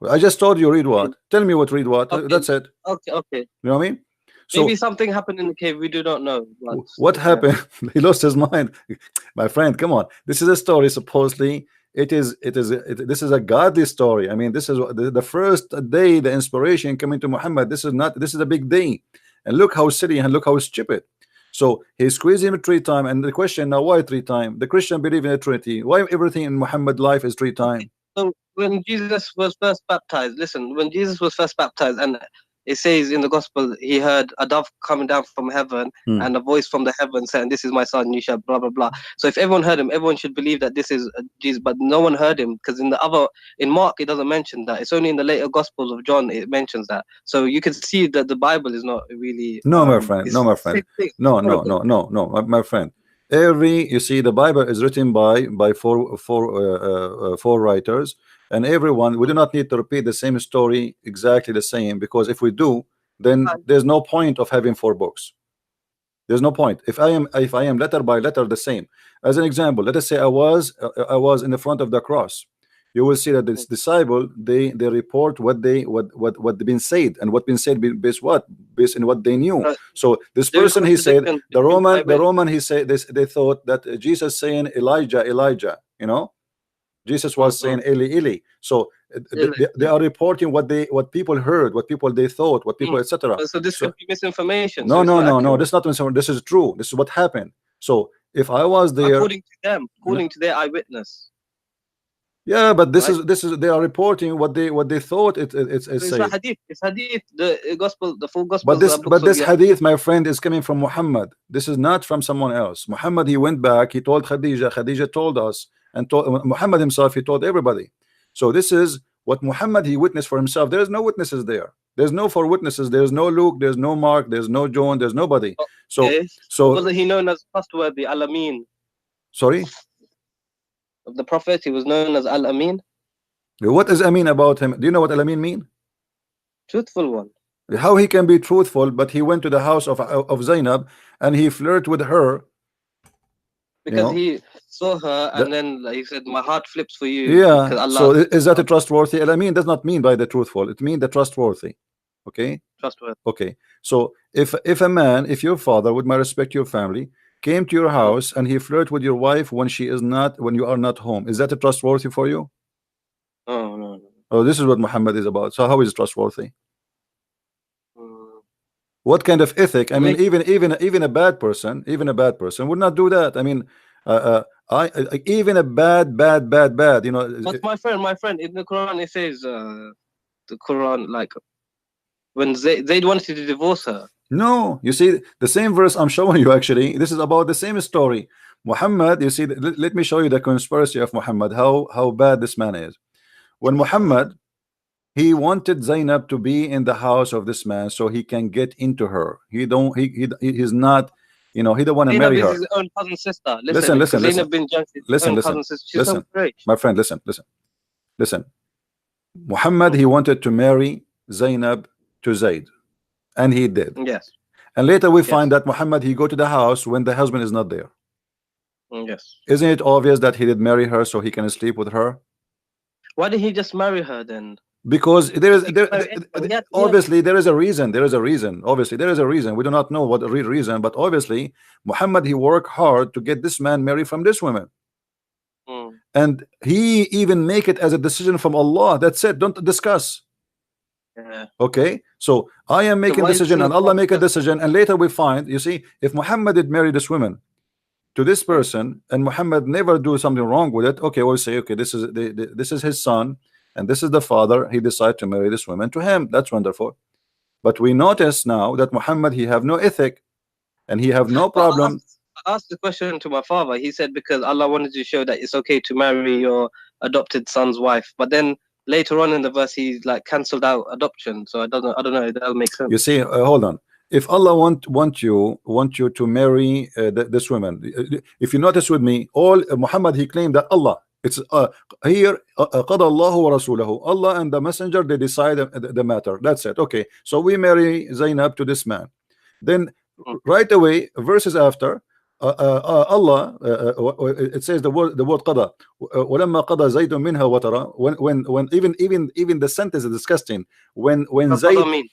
I just told you read what. Tell me what read what. Okay. That's it. Okay. You know what I mean? So, maybe something happened in the cave. We do not know. What happened? He lost his mind. My friend, come on. This is a story. Supposedly, this is a godly story. I mean, this is the first day the inspiration coming to Muhammad. This is a big day. And look how silly and look how stupid. So he squeezed him 3 times. And the question now, why 3 times? The Christian believe in a Trinity. Why everything in Muhammad life is 3 times? So when Jesus was first baptized, listen, when Jesus was first baptized, and it says in the gospel, he heard a dove coming down from heaven and a voice from the heaven saying, this is my son, you shall blah, blah, blah. So if everyone heard him, everyone should believe that this is Jesus, but no one heard him, because in Mark, it doesn't mention that. It's only in the later gospels of John, it mentions that. So you can see that the Bible is not really... No, my friend. No, my friend. No, my friend. You see, the Bible is written by four writers, and everyone, we do not need to repeat the same story exactly the same, because if we do, then there's no point of having 4 books. There's no point. If I am letter by letter the same. As an example, let us say I was in the front of the cross. You will see that this disciple, they report what they've been said, and what been said based in what they knew. So this person, he said, the Roman he said this, they thought that Jesus saying Elijah, you know, Jesus was saying Eli Eli. So they are reporting what people heard, what people they thought, what people etc. So this could be misinformation. No, this is not misinformation. This is true. This is what happened. So if I was there, according to their eyewitness. Yeah, but this is they are reporting what they thought it's hadith. It's hadith, the gospel, the full gospel. But this hadith, my friend, is coming from Muhammad. This is not from someone else. Muhammad, he went back, he told Khadija told us, and told Muhammad himself, he told everybody. So this is what Muhammad, he witnessed for himself. There is no witnesses there. There's no 4 witnesses. There's no Luke, there's no Mark, there's no John, there's nobody. Okay. So was he known as trustworthy, Al-Amin? Sorry? Of the prophet, he was known as Al-Amin. What is Amin about him? Do you know what Al-Amin mean? Truthful one. How he can be truthful, but he went to the house of Zainab and he flirted with her. Because he saw her and then he said, my heart flips for you. Yeah. So is that a trustworthy? Al-Amin does not mean by the truthful. It means the trustworthy. Okay. Trustworthy. Okay. So if a man, if your father, with my respect to your family, came to your house and he flirt with your wife when she is not, when you are not home, is that a trustworthy for you? Oh, no. Oh, this is what Muhammad is about. So how is it trustworthy? Mm. What kind of ethic? I mean, even a bad person, would not do that. I mean, even a bad, you know. But my friend, in the Quran it says, the Quran, like, when they wanted to divorce her. No, you see the same verse I'm showing you. Actually, this is about the same story. Muhammad, you see, let me show you the conspiracy of Muhammad. How bad this man is. When Muhammad, he wanted Zainab to be in the house of this man so he can get into her. He's not, you know, he don't want to marry her. His own cousin sister. Listen. Zainab bin Jahsh, his own cousin sister. She's so great. My friend, listen. Muhammad, he wanted to marry Zainab to Zayd, and he did. Yes. And later we find that Muhammad, he go to the house when the husband is not there. Yes. Isn't it obvious that he did marry her so he can sleep with her? Why did he just marry her then? Because obviously there is a reason. Obviously there is a reason. We do not know what the real reason, but obviously Muhammad, he worked hard to get this man married from this woman. And he even make it as a decision from Allah. That's it. Don't discuss. Yeah. Okay, so I am making a decision and Allah make a decision, and later we find, you see, if Muhammad did marry this woman to this person and Muhammad never do something wrong with it, okay, we'll say, okay, this is his son and this is the father, he decided to marry this woman to him. That's wonderful. But we notice now that Muhammad, he have no ethic and he have no problem. I asked the question to my father. He said because Allah wanted to show that it's okay to marry your adopted son's wife. But then later on in the verse, he like cancelled out adoption. So I don't know if that'll make sense. You see, hold on. If Allah want you to marry this woman, if you notice with me, all Muhammad, he claimed that Allah. It's here قَضَى اللَّهُ وَرَسُولَهُ. Allah and the messenger, they decide the matter. That's it. Okay, so we marry Zainab to this man. Then right away, verses after, Allah, it says the word قضى. وَلَمَّا قَضَى زَيْدٌ مِنْهَا وَتَرَى. When even the sentence is disgusting. When Zayd,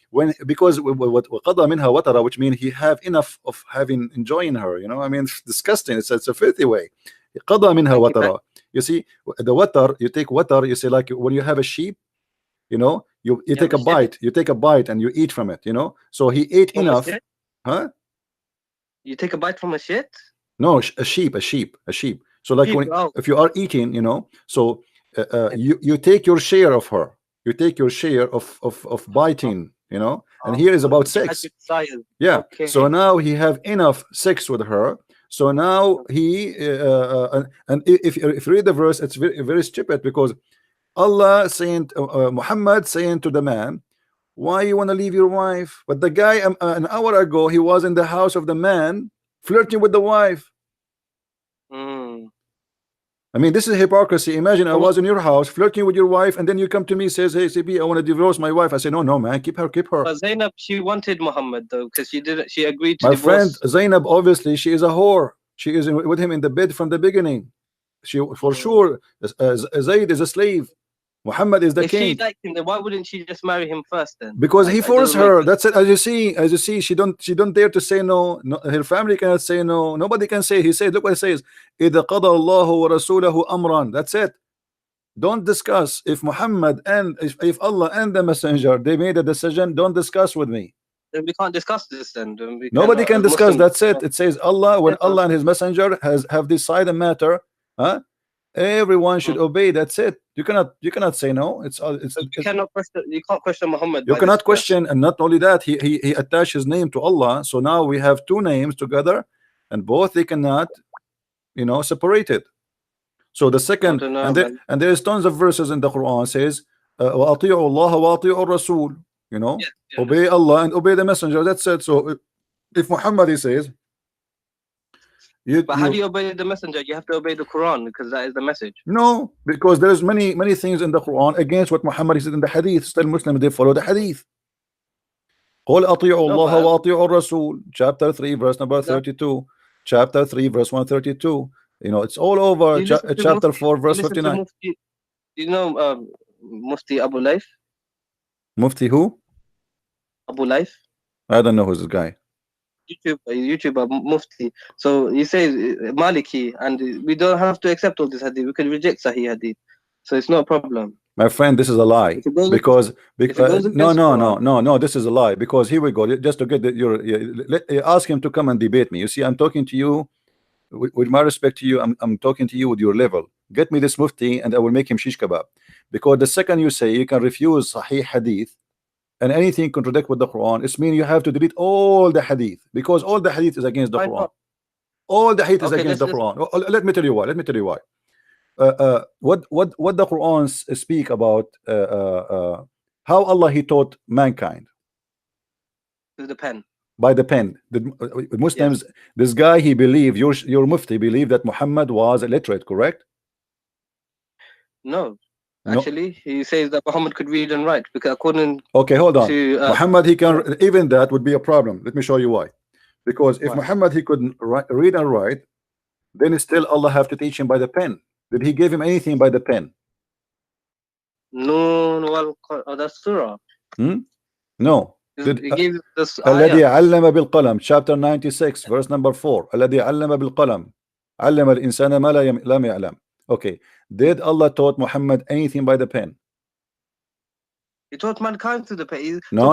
because what قَضَى مِنْهَا وَتَرَى, which means he have enough of enjoying her. You know, I mean, it's disgusting. It's a filthy way. قَضَى مِنْهَا وَتَرَى. You see, the water, you take water, you say, like when you have a sheep, you know, you take a bite and you eat from it, you know. So he ate enough. Huh? You take a bite from a shit? No, a sheep. So like if you are eating, you know, so you take your share of her. You take your share of biting, you know. And here is about sex. Yeah. Okay. So now he have enough sex with her. So now he and if you read the verse, it's very, very stupid, because Allah saying Muhammad saying to the man, why you want to leave your wife? But the guy an hour ago, he was in the house of the man flirting with the wife. I mean, this is hypocrisy. Imagine I was in your house flirting with your wife, and then you come to me, says, hey CP, I want to divorce my wife. I say, no man, keep her. But Zainab, she wanted Muhammad though, because she agreed to my divorce. Friend, Zainab, obviously she is a whore. She is with him in the bed from the beginning. She for sure. Zayd is a slave. Muhammad is the king. If she liked him, then why wouldn't she just marry him first then? Because he forced her. That's it. As you see, she don't dare to say no. Her family cannot say no. Nobody can say. He said, look what it says. إِذَا قَضَى اللَّهُ وَرَسُولَهُ أَمْرًا. That's it. Don't discuss. If Muhammad and if Allah and the messenger, they made a decision, don't discuss with me. Then we can't discuss this then. Nobody can discuss. That's it. It says Allah, when Allah and his messenger have decided a matter, huh? Everyone should obey. That's it. You cannot say no. You cannot question. You can't question Muhammad. You cannot question, and not only that, he attached his name to Allah. So now we have two names together, and both they cannot, you know, separate it. So the second, and there is tons of verses in the Quran says, وَأَطِيعُوا اللَّهَ وَأَطِيعُوا الرَّسُولَ. You know, obey Allah and obey the messenger. That's it. So if Muhammad, he says. But how do you obey the messenger? You have to obey the Quran, because that is the message. No, because there's many things in the Quran against what Muhammad said in the Hadith. Still Muslims, they follow the Hadith. قُلْ أَطِيعُوا اللَّهَ وَأَطِيعُوا الرَّسُولَ. Chapter 3, verse number 32. Chapter 3, verse 132. You know, it's all over. Chapter 4, verse 59. You know Mufti Abu Layth? Mufti who? Abu Life. I don't know who's this guy. YouTuber Mufti. So he says Maliki, and we don't have to accept all this hadith. We can reject Sahih hadith. So it's not a problem. My friend, this is a lie. Because no, this is a lie. Because here we go. Just to get ask him to come and debate me. You see, I'm talking to you with my respect to you. I'm talking to you with your level. Get me this Mufti, and I will make him shish kebab. Because the second you say you can refuse Sahih hadith and anything contradict with the Quran, it's mean you have to delete all the hadith, because all the hadith is against the Quran. All the hadith is against the Quran. Let me tell you why. Let me tell you why. What the Quran speak about how Allah he taught mankind with the pen. By the pen. The Muslims, this guy, he believed, your Mufti believed that Muhammad was illiterate, correct? No. Actually, he says that Muhammad could read and write, because according hold on. to Muhammad, he can, even that would be a problem. Let me show you why. Because if Muhammad he couldn't read and write, then still Allah have to teach him by the pen. Did he give him anything by the pen? No, that's surah. No. He gave this الذي علم بالقلم, chapter 96, verse number 4. الذي علم بالقلم علم الإنسان ما لم يعلم. Okay. Did Allah taught Muhammad anything by the pen? He taught mankind through the pen. No.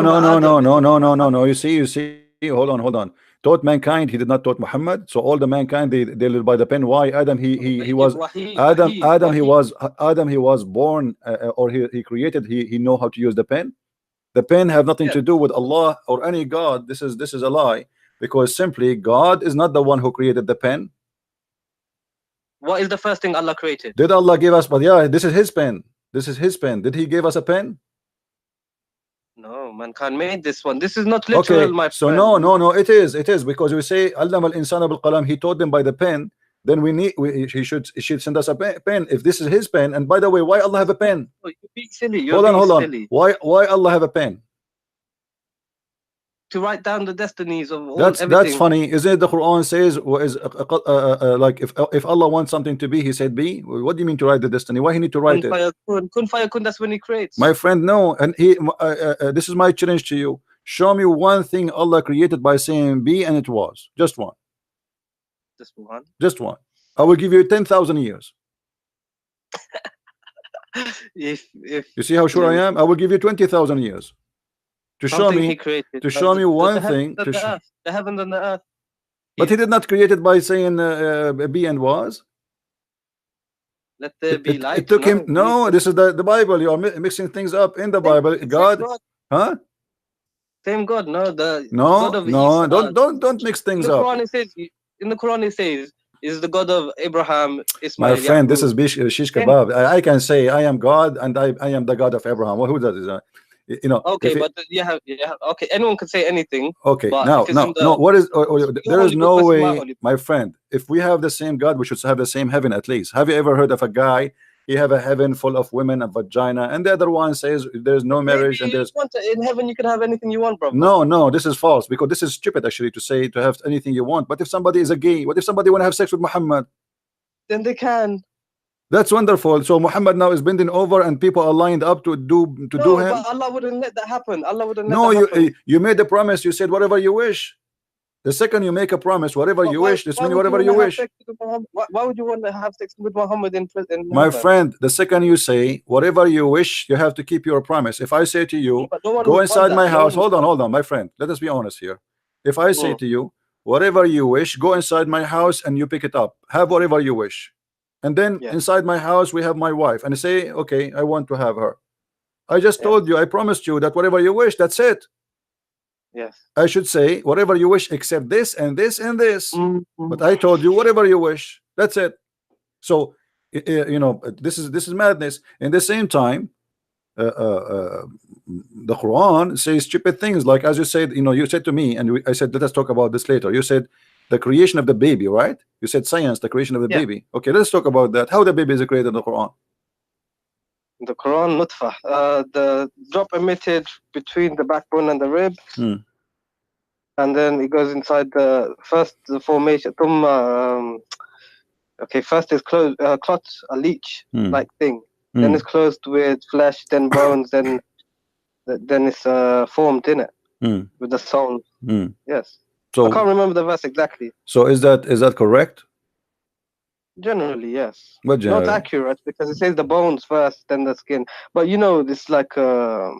You see. Hold on. Taught mankind. He did not taught Muhammad. So all the mankind they live by the pen. Why? Adam he was Adam he was born or he created. He know how to use the pen. The pen have nothing to do with Allah or any God. This is a lie, because simply God is not the one who created the pen. What is the first thing Allah created? Did Allah give us? But yeah, this is His pen. This is His pen. Did He give us a pen? No, mankind made this one. This is not literal, okay, my so friend. No, it is because we say Allama al-insana bil qalam. He taught them by the pen. Then he should send us a pen. If this is His pen, and by the way, why Allah have a pen? Oh, you're being silly. Hold on. Silly. Why Allah have a pen? To write down the destinies of all. That's funny. Isn't it the Quran says like if Allah wants something to be, He said be? What do you mean to write the destiny? Why He need to write it? Kun fayakun, that's when He creates. My friend, no. And this is my challenge to you. Show me one thing Allah created by saying be, and it was just one. Just one. I will give you 10,000 years. if you see how sure I am, I will give you 20,000 years. To show me, one thing, the heavens and the earth. But He did not create it by saying be and was. Let there be light. It took him. No, this is the Bible. You are mixing things up in the Bible. God, huh? Same God. No, don't mix things up. In the Quran it says, is the God of Abraham, Ismail. My friend, this is shish kebab. I can say I am God and I am the God of Abraham. Well, who does it? You know. Okay, but okay, anyone can say anything. Okay, no. What is? There is no way, my friend. If we have the same God, we should have the same heaven at least. Have you ever heard of a guy? He have a heaven full of women and vagina, and the other one says there's no marriage. Maybe and in heaven you can have anything you want, bro. No, this is false, because this is stupid actually to say to have anything you want. But if somebody is a gay, what if somebody want to have sex with Muhammad? Then they can. That's wonderful. So Muhammad now is bending over, and people are lined up to do him. But Allah wouldn't let that happen. Allah wouldn't let that happen. You made a promise. You said whatever you wish. The second you make a promise, whatever you wish, this means whatever you wish. Why would you want to have sex with Muhammad in prison? My friend, the second you say whatever you wish, you have to keep your promise. If I say to you, go inside my house, hold on, my friend. Let us be honest here. If I say to you, whatever you wish, go inside my house and you pick it up. Have whatever you wish. And then inside my house we have my wife, and I say, okay, I want to have her. I just told you, I promised you that whatever you wish, that's it. Yes. I should say whatever you wish except this and this and this. But I told you whatever you wish. That's it. So you know, this is madness. In the same time, the Quran says stupid things, like as you said, you know, you said to me, and I said let us talk about this later. You said the creation of the baby, right? You said science, the creation of the baby. Okay, let's talk about that. How the baby is created in the Quran? The Quran, nutfah, the drop emitted between the backbone and the rib, and then it goes inside the formation. Okay, first is closed, clot, a leech like thing. Then it's closed with flesh, then bones, then it's formed in it. with the soul. Yes. So I can't remember the verse exactly. So is that correct? Generally, yes. What generally? Not accurate, because it says the bones first, then the skin. But you know, this like how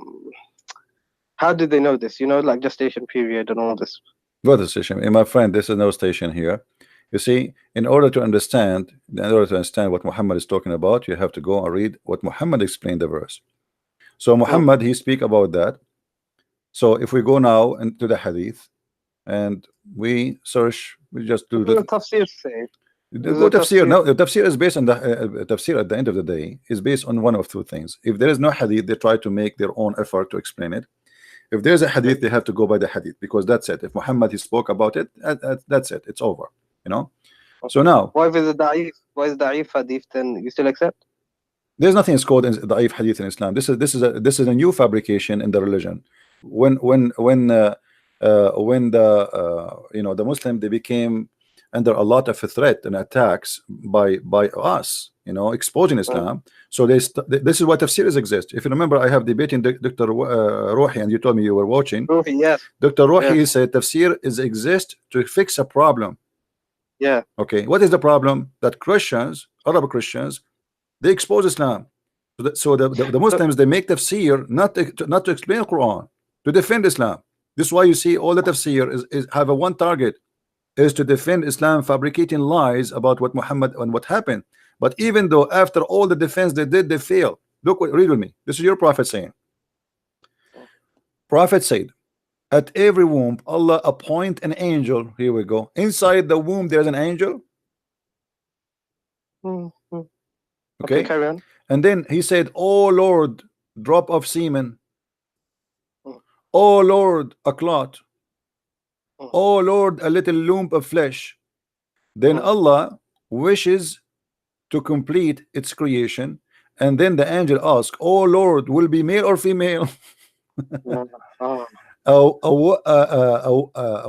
did they know this? You know, like gestation period and all this. What station? My friend, this is no station here. You see, in order to understand what Muhammad is talking about, you have to go and read what Muhammad explained the verse. So Muhammad, he speak about that. So if we go now into the hadith and we search, we just do the tafsir say. Go tafsir. No, the tafsir is based on the tafsir. At the end of the day, is based on one of two things. If there is no hadith, they try to make their own effort to explain it. If there's a hadith, they have to go by the hadith, because that's it. If Muhammad he spoke about it, that's it. It's over. You know. Okay. So now, why is it da'if? Why is da'if hadith? Then you still accept? There's nothing called da'if hadith in Islam. This is a new fabrication in the religion. When the the Muslim, they became under a lot of threat and attacks by us, exposing Islam. So this is why tafsirs exist. If you remember, I have debating Dr. Rohi, and you told me you were watching. Rohi, yes. Dr. Rohi said tafsir exist to fix a problem. Yeah. Okay. What is the problem? That Christians, Arab Christians, they expose Islam. So the Muslims, they make tafsir not to explain the Quran, to defend Islam. This is why you see all the tafsir is have a one target, is to defend Islam, fabricating lies about what Muhammad and what happened. But even though after all the defense they did, they failed. Look, read with me. This is your prophet saying. Prophet said, at every womb Allah appoint an angel. Here we go. Inside the womb there's an angel. Okay, carry on. And then he said, oh Lord, drop of semen. Oh Lord, a clot. Oh Lord, a little lump of flesh. Then Allah wishes to complete its creation, and then the angel asks, oh Lord, will be male or female? A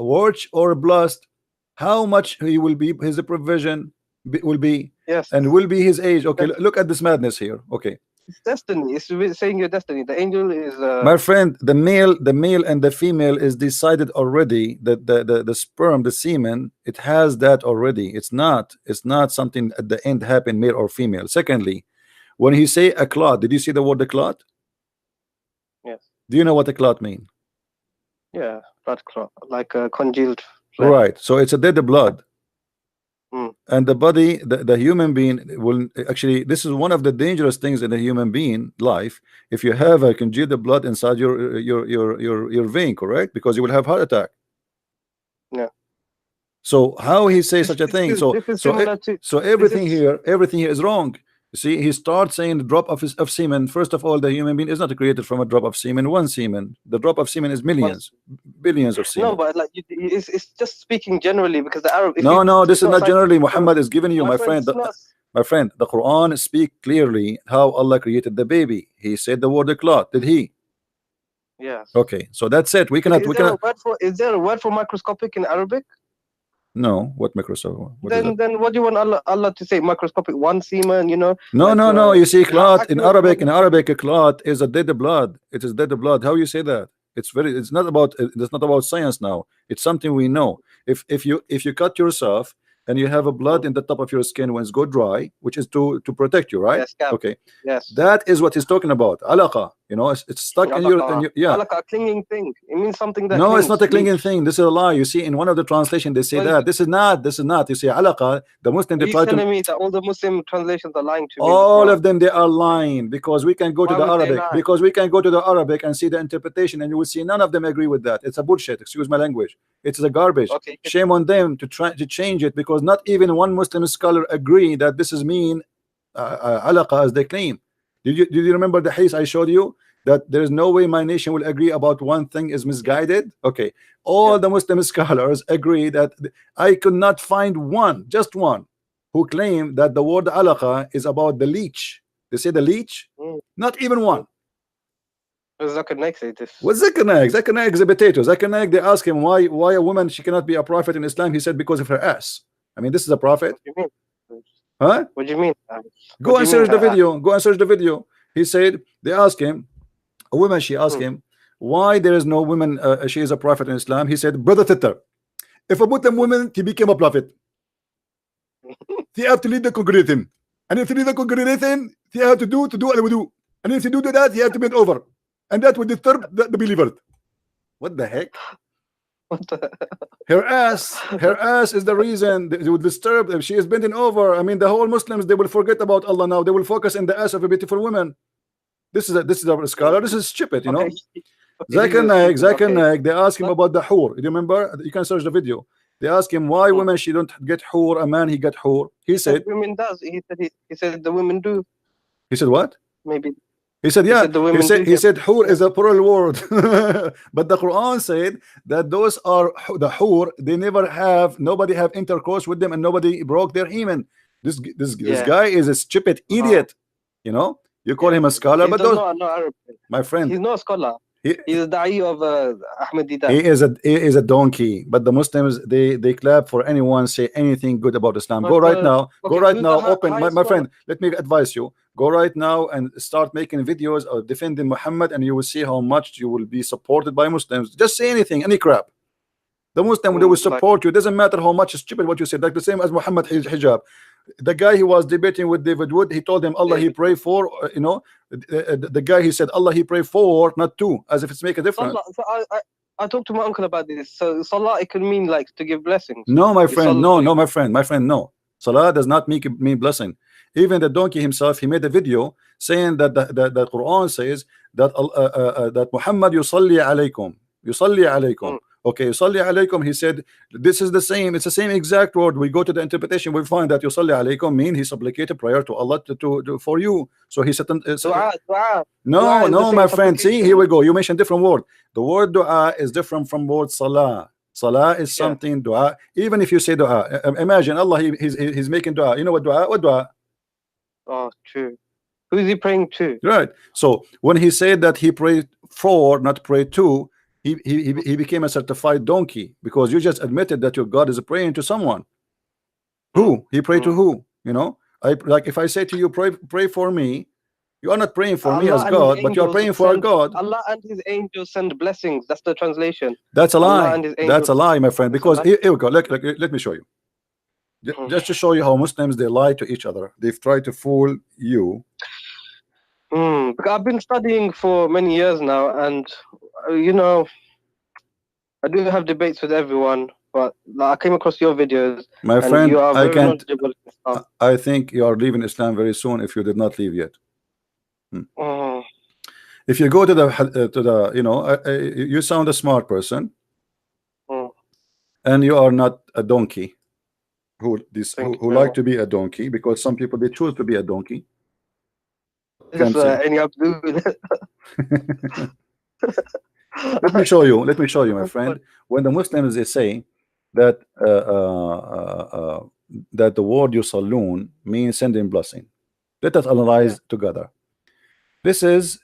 watch or a blast? How much he will be, his provision will be, yes, and will be his age. Okay, look at this madness here. Okay, it's destiny. It's saying your destiny. The angel is my friend, the male and the female is decided already. That the sperm, the semen, it has that already. It's not something at the end happen, male or female. Secondly, when he say a clot, did you see the word the clot? Yes. Do you know what a clot mean? Yeah, blood clot, like a congealed flesh. Right. So it's a dead blood. And the body, the human being will actually, this is one of the dangerous things in the human being life. If you have a congealed blood inside your vein, correct? Because you will have heart attack. Yeah. So how he say such a thing? So everything here is wrong. You see, he starts saying the drop of semen. First of all, the human being is not created from a drop of semen, one semen. The drop of semen is millions, billions of semen. No, but like it's just speaking generally, because the Arab. No, this is not generally. Muhammad is giving you, my friend. My friend, the Quran speak clearly how Allah created the baby. He said the word clot. Did he? Yes. Okay, so that's it. We cannot. Is there a word for microscopic in Arabic? No, what microscopic? Then what do you want Allah to say? Microscopic, one semen, No, no. You see, clot in Arabic. In Arabic, a clot is a dead blood. It is dead blood. How you say that? It's not about science now. It's something we know. If you cut yourself and you have a blood in the top of your skin when it's go dry, which is to protect you, right? Yes, okay. Yes. That is what he's talking about. Alaqa. It's stuck in your yeah. Alaqa, a clinging thing. It means something that. No, it's not a clinging thing. This is a lie. You see, in one of the translation they say that. This is not. You see, alaqa. The Muslim they try to. Telling me that all the Muslim translations are lying to me. All of them they are lying, because we can go to the Arabic. Because we can go to the Arabic and see the interpretation, and you will see none of them agree with that. It's a bullshit. Excuse my language. It's a garbage. Okay. Shame on them to try to change it, because not even one Muslim scholar agree that this is mean alaqa as they claim. Did you remember the hadith I showed you, that there is no way my nation will agree about one thing is misguided? Okay, all the Muslim scholars agree that I could not find one, just one, who claim that the word alaqa is about the leech. They say the leech, not even one. Zakir Naik say this. What's Zakir Naik? Zakir Naik is a potato. Zakir Naik, they ask him why a woman she cannot be a prophet in Islam. He said because of her ass. I mean, this is a prophet. What do you mean? Huh? What do you mean? Go and search the video. Go and search the video. He said they asked him, a woman, she asked him, why there is no women, she is a prophet in Islam. He said, brother Titter, if a Muslim woman, he became a prophet. They have to lead the congregation. And if you lead the congregation, they have to do what we do. And if you do that, you have to bend over. And that would disturb the believers. What the heck? Her ass is the reason they would disturb them. She is bending over. I mean, the whole Muslims, they will forget about Allah now. They will focus in the ass of a beautiful woman. This is a scholar. This is stupid, you know. Zakir Naik, they ask him about the hur. You remember? You can search the video. They ask him why women she don't get hur, a man he get hur. He said women does. He said the women do. He said what? Maybe. He said yeah. He said hur is a plural word. But the Quran said that those are the hur. They nobody have intercourse with them, and nobody broke their hymen. This guy is a stupid idiot. You know. You call him a scholar, but those, my friend, he's not a scholar. He's a da'i of Ahmadiyya. He is a donkey. But the Muslims, they clap for anyone say anything good about Islam. Go right now. Open, my friend. Let me advise you. Go right now and start making videos of defending Muhammad, and you will see how much you will be supported by Muslims. Just say anything, any crap. The Muslim, they will support you. It doesn't matter how much stupid what you said. Like the same as Muhammad hijab. The guy he was debating with David Wood, he told him Allah he pray for, you know, the guy he said Allah he pray for, not to, as if it's make a difference. So I talked to my uncle about this. So salah, it can mean like to give blessings. No, my friend, no, my friend, no. Salah does not mean blessing. Even the donkey himself, he made a video saying that the Quran says that that Muhammad yusalli alaykum. Okay, yusalli alaykum, he said this is the same, it's the same exact word. We go to the interpretation, we find that yusalli alaykum mean he supplicated prayer to Allah for you. So he said no, my friend, see, here we go, you mentioned different word. The word dua is different from word salah. Salah is something, dua, even if you say dua, imagine Allah, he's making dua. You know what dua? Oh, true. Who is he praying to? Right. So when he said that he prayed for, not pray to, he became a certified donkey, because you just admitted that your God is praying to someone. Who he prayed to? Who? You know, like if I say to you, pray for me, you are not praying for Allah me as God, but you are praying for God. Allah and His angels send blessings. That's the translation. That's a lie. That's a lie, my friend. Because here we go. Let me show you. Just to show you how Muslims, they lie to each other. They've tried to fool you. Because I've been studying for many years now, and you know, I do have debates with everyone, but I came across your videos. My friend, I can't. I think you are leaving Islam very soon if you did not leave yet. If you go to the you know, you sound a smart person, and you are not a donkey who like to be a donkey, because some people, they choose to be a donkey. Any up to do with it? Let me show you, my friend. When the Muslims, they say that that the word yusallun means sending blessing, let us analyze together. This is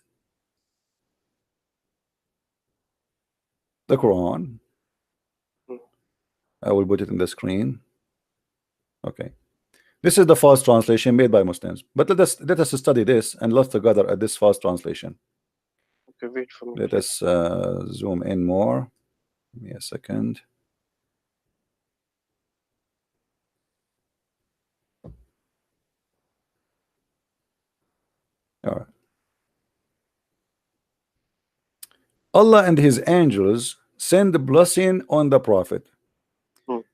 the Quran. I will put it in the screen. Okay, this is the fast translation made by Muslims, but let us study this and look together at this fast translation. Okay, wait for me. Let us zoom in more. Give me a second. All right. Allah and His angels send the blessing on the Prophet.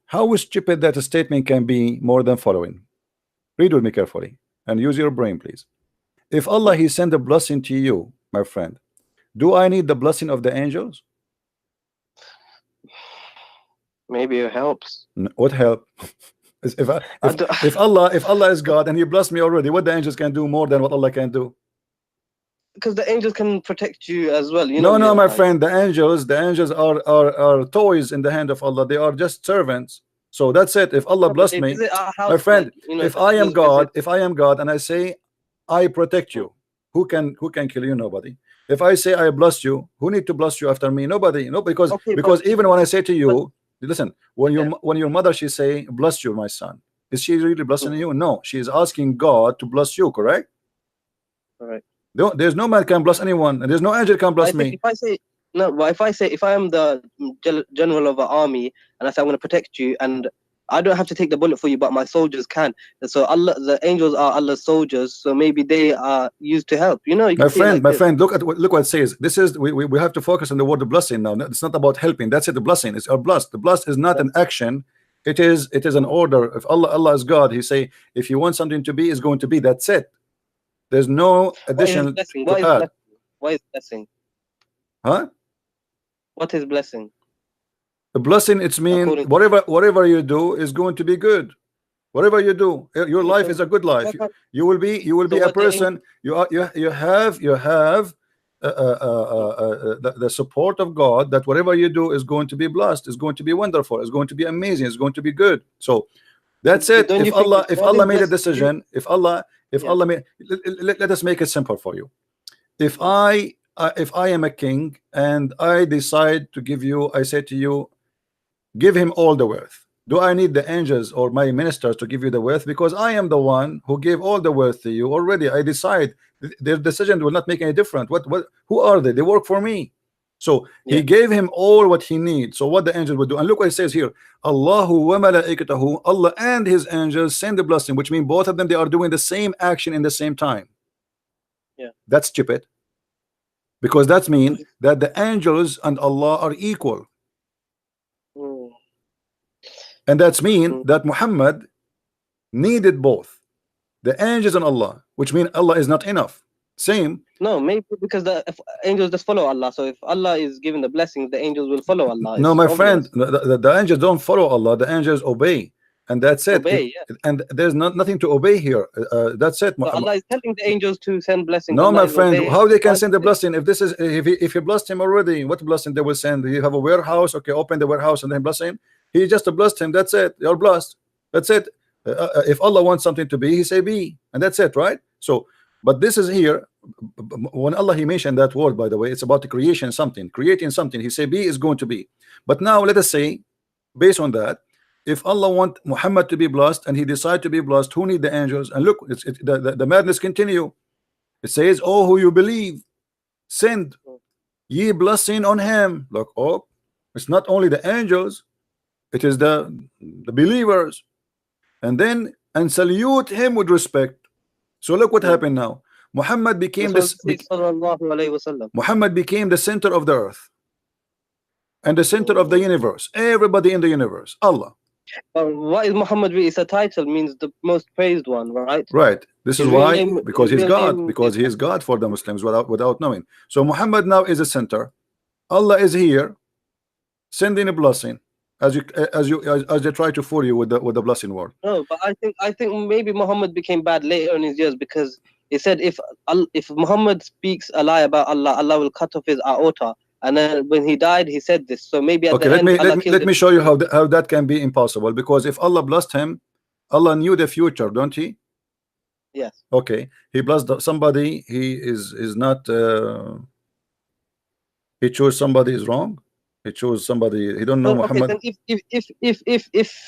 How stupid that a statement can be more than following. Read with me carefully and use your brain, please. If Allah He sent a blessing to you, my friend, do I need the blessing of the angels? Maybe it helps. What help? If Allah is God and He blessed me already, what the angels can do more than what Allah can do? Because the angels can protect you as well. You know, no, my friend, the angels are toys in the hand of Allah. They are just servants. So that's it. If Allah blessed me, my friend, if I am God and I say I protect you, who can kill you? Nobody. If I say I bless you, who need to bless you after me? Nobody. No, because even when I say to you, listen, when your mother, she say bless you, my son, is she really blessing you? No, she is asking God to bless you, correct? All right. There's no man can bless anyone, and there's no angel can bless me. No, but if I say, if I am the general of an army and I say I'm going to protect you, and I don't have to take the bullet for you, but my soldiers can. And so Allah, the angels are Allah's soldiers, so maybe they are used to help. You know, you can see it like my this. friend, look what it says. This is we have to focus on the word blessing now. It's not about helping. That's it. The blessing is our blessed. The blessed is not an action. It is an order. If Allah is God, He say if you want something to be, it's going to be. That's it. There's no addition to add. What is blessing? Huh? What is blessing? The blessing, it's mean whatever you do is going to be good. Whatever you do, your life is a good life. You will be a person. You have the support of God, that whatever you do is going to be blessed, is going to be wonderful, is going to be amazing, is going to be good. So that's it. If Allah made a decision, if Allah made, let us make it simple for you. If I am a king and I decide to give you, I say to you, give him all the wealth. Do I need the angels or my ministers to give you the wealth? Because I am the one who gave all the wealth to you already. I decide their decision will not make any difference. Who are they? They work for me. So He gave him all what he needs. So what the angels would do, and look what it says here: Allahu wa malaikatahu, Allah and His angels send the blessing, which means both of them, they are doing the same action in the same time. That's stupid, because that means that the angels and Allah are equal. And that's mean that Muhammad needed both the angels and Allah, which means Allah is not enough. Same. No, maybe because the angels just follow Allah. So if Allah is giving the blessings, the angels will follow Allah. No, my friend, the angels don't follow Allah. The angels obey, and that's it. And there's nothing to obey here. That's it. So Allah is telling the angels to send blessings. No, my friend, how they can send the blessing if this is if you blessed him already? What blessing they will send? You have a warehouse, okay, open the warehouse and then bless him. He just blessed him. That's it. You're blessed. That's it. If Allah wants something to be, He say be, and that's it, right? So, but this is here. When Allah He mentioned that word, by the way, it's about the creation something, creating something. He say be is going to be. But now let us say, based on that, if Allah want Muhammad to be blessed and he decide to be blessed, who need the angels? And look, the madness continue. It says, "Oh, who you believe, send ye blessing on him." Look, oh, it's not only the angels. It is the believers, and then and salute him with respect. So look what happened now. Muhammad became Muhammad became the center of the earth and the center of the universe. Everybody in the universe, Allah. What is Muhammad? It's a title, means the most praised one, right? Right. This is why, because he's God, because he is God for the Muslims without knowing. So Muhammad now is a center. Allah is here, sending a blessing. As they try to fool you with the blessing word. No, but I think maybe Muhammad became bad later in his years, because he said if Muhammad speaks a lie about Allah, Allah will cut off his aorta. And then when he died, he said this. So maybe at the end, let me show you how that can be impossible. Because if Allah blessed him, Allah knew the future, don't He? Yes. Okay. He blessed somebody. He is not. He chose somebody is wrong. He chose somebody. He don't know Muhammad. Then if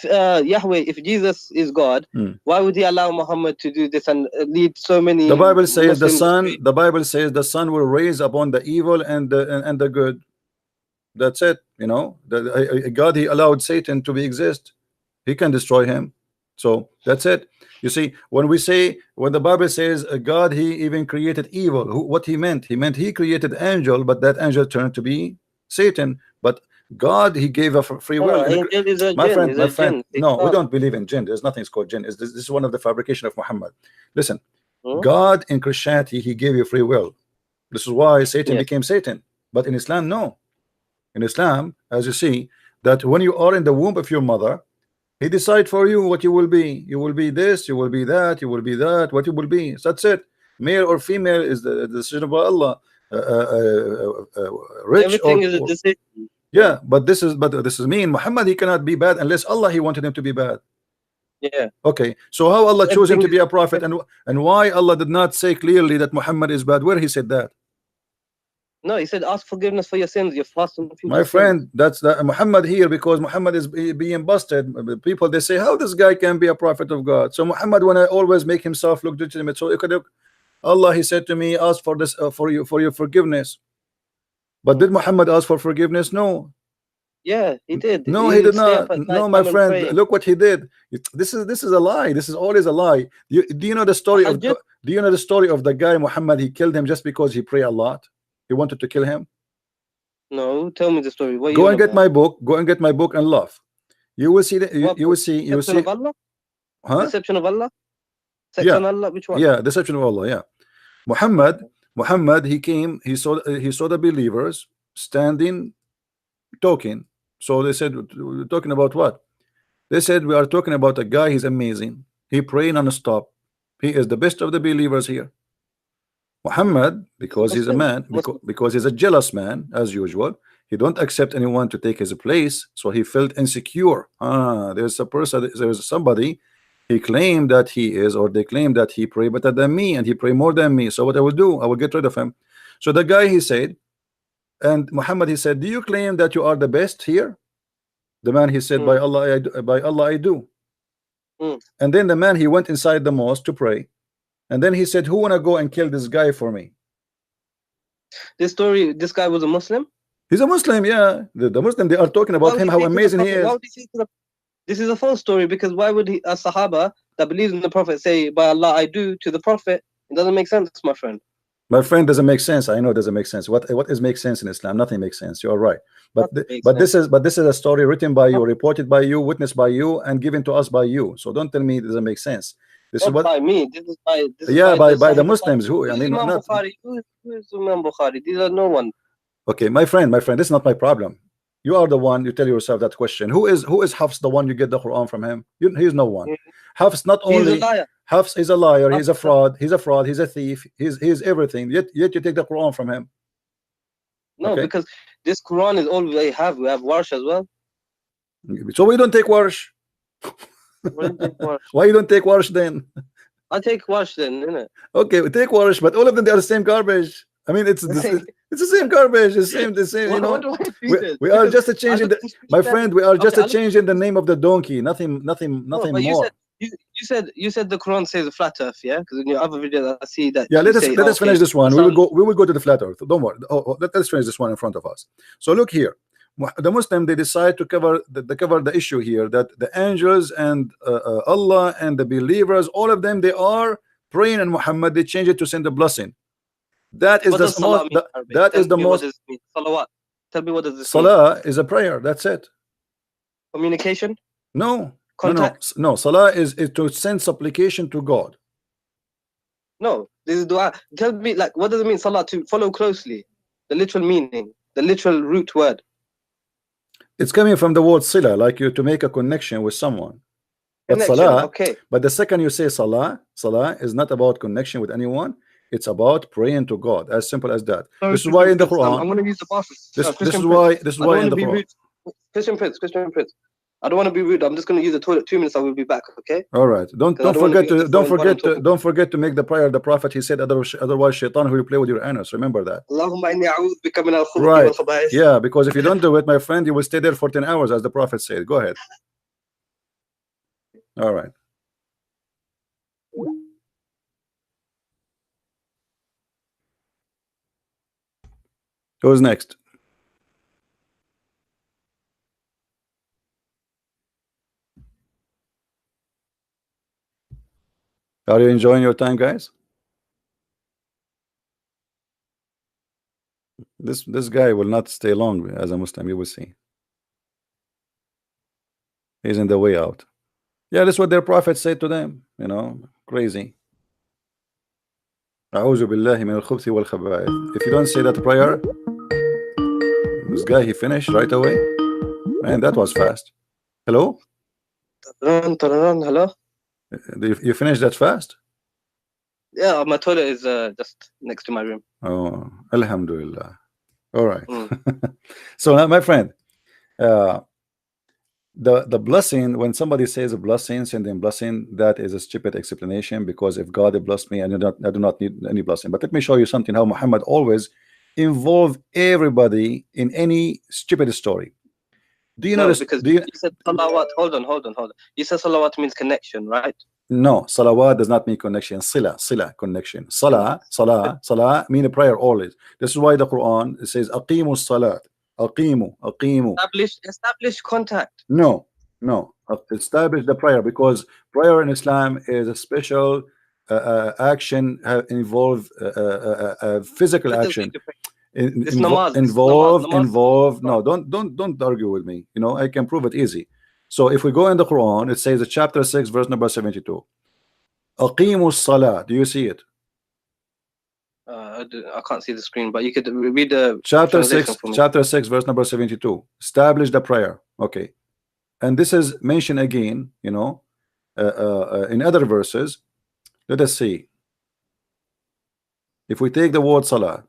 Yahweh, if Jesus is God, why would He allow Muhammad to do this and lead so many? The Bible says the Son. The Bible says the Son will raise upon the evil and the good. That's it. You know, God, He allowed Satan to exist. He can destroy him. So that's it. You see, when the Bible says God, He even created evil. What He meant? He meant He created angel, but that angel turned to be Satan. But God, He gave a free will. My friend, no, we don't believe in jinn. There's nothing called jinn. This is one of the fabrication of Muhammad. Listen, God in Christianity, He gave you free will. This is why Satan became Satan. But in Islam, no. In Islam, as you see, that when you are in the womb of your mother, He decides for you what you will be. You will be this, you will be that, you will be that, what you will be. So that's it. Male or female is the decision of Allah. Rich everything is a decision. Yeah, but this is mean. Muhammad, he cannot be bad unless Allah He wanted him to be bad. Yeah. Okay. So how Allah chose him to be a prophet, and why Allah did not say clearly that Muhammad is bad? Where He said that? No, He said ask forgiveness for your sins. You're fasting. My friend, that's Muhammad here, because Muhammad is being busted. People, they say how this guy can be a prophet of God. So Muhammad want to always make himself look legitimate. So you could Allah, He said to me, ask for this for your forgiveness. But did Muhammad ask for forgiveness? No. Yeah, he did. No, he did not. No, my friend, look what he did. This is a lie. This is always a lie. Do you know the story of do you know the story of the guy Muhammad? He killed him just because he prayed a lot. He wanted to kill him. No, tell me the story. What go and get my book. Go and get my book and love. You will see that. You will see. You will see. Of Allah? Huh? Deception of Allah. Deception of Allah. Which one? Yeah, deception of Allah. Yeah. Muhammad. He came. He saw the believers standing, talking. So they said, we're talking about what? They said, we are talking about a guy. He's amazing. He prayed non-stop. He is the best of the believers here. Muhammad, because he's a man, because he's a jealous man, as usual, he don't accept anyone to take his place. So he felt insecure. There's a person, there's somebody. He claimed that he is, or they claim that he pray better than me, and he pray more than me. So what I will do, I will get rid of him. So the guy, he said, and Muhammad, he said, do you claim that you are the best here? The man, he said, by Allah I do. And then the man, he went inside the mosque to pray, and then he said, who wanna go and kill this guy for me? This guy was a Muslim? He's a Muslim, yeah. The Muslim, they are talking about him, how amazing he is. This is a false story, because why would a Sahaba that believes in the Prophet say, by Allah I do, to the Prophet? It doesn't make sense, my friend. My friend, doesn't make sense. I know it doesn't make sense. What is make sense in Islam? Nothing makes sense. You're right. But this is a story written by you, reported by you, witnessed by you, and given to us by you. So don't tell me it doesn't make sense. This is what by me. This is by the Muslims. Who I mean, Imam Bukhari. Who is Imam Bukhari? These are no one. Okay, my friend, this is not my problem. You are the one. You tell yourself that question. Who is Hafs, the one you get the Quran from him? He's no one. Hafs not only. He's a liar. Hafs is a liar. He's a fraud. He's a thief. He's everything. Yet you take the Quran from him. No, because this Quran is all we have. We have Warsh as well. So we don't take Warsh. Why you don't take Warsh then? I take Warsh then, innit? Okay, we take Warsh, but all of them, they are the same garbage. I mean, it's the same garbage. The same. You know, we are just a change in the. My friend, we are just a change in the name of the donkey. Nothing more. You said the Quran says a flat earth, yeah? Because in your other video I see that. Yeah, let us finish this one. We will go to the flat earth. Don't worry. Let's finish this one in front of us. So look here. The Muslim, they decide to cover the issue here, that the angels and Allah and the believers, all of them, they are praying, and Muhammad, they change it to send a blessing. That is the most. Salawat. Tell me what does this Salah is a prayer. That's it. Communication? No. No. Salah is to send supplication to God. No, this is dua. Tell me, like, what does it mean, salah? To follow closely. The literal meaning, the literal root word. It's coming from the word sila, like you to make a connection with someone. But salah, but the second you say salah is not about connection with anyone. It's about praying to God. As simple as that. This is why in the Quran. I'm going to use the bathroom. This is why in the Quran. Christian Prince. I don't want to be rude. I'm just going to use the toilet. 2 minutes. I will be back. Okay. All right. Don't forget to make the prayer. The Prophet, he said, otherwise Shaitan will play with your anus. Remember that. Right. Yeah. Because if you don't do it, my friend, you will stay there for 10 hours, as the Prophet said. Go ahead. All right. Who's next? Are you enjoying your time, guys? This guy will not stay long as a Muslim. You will see. He's in the way out. Yeah, that's what their prophet said to them. You know, crazy. A'udhu billahi min al-khubthi wal khaba'ith. If you don't say that prayer, this guy, he finished right away. Man, that was fast. Hello? Hello? You finished that fast? Yeah, my toilet is just next to my room. Oh, alhamdulillah. All right. So now, my friend, the blessing, when somebody says a blessing, sending blessing, that is a stupid explanation, because if God blessed me, I do not need any blessing. But let me show you something, how Muhammad always involve everybody in any stupid story. Do you know this? Because you said salawat. Hold on. You said salawat means connection, right? No, salawat does not mean connection. Sila, connection. Salah mean a prayer always. This is why the Quran says aqimu salat. Aqimu. Establish contact. No. Establish the prayer, because prayer in Islam is a special action involve physical action. Involve. No, don't argue with me. You know, I can prove it easy. So if we go in the Quran, it says chapter 6 verse number 72. Aqimus salah. Do you see it? I can't see the screen, but you could read the chapter 6 verse number 72. Establish the prayer. Okay. And this is mentioned again, you know, in other verses. Let us see. If we take the word salah,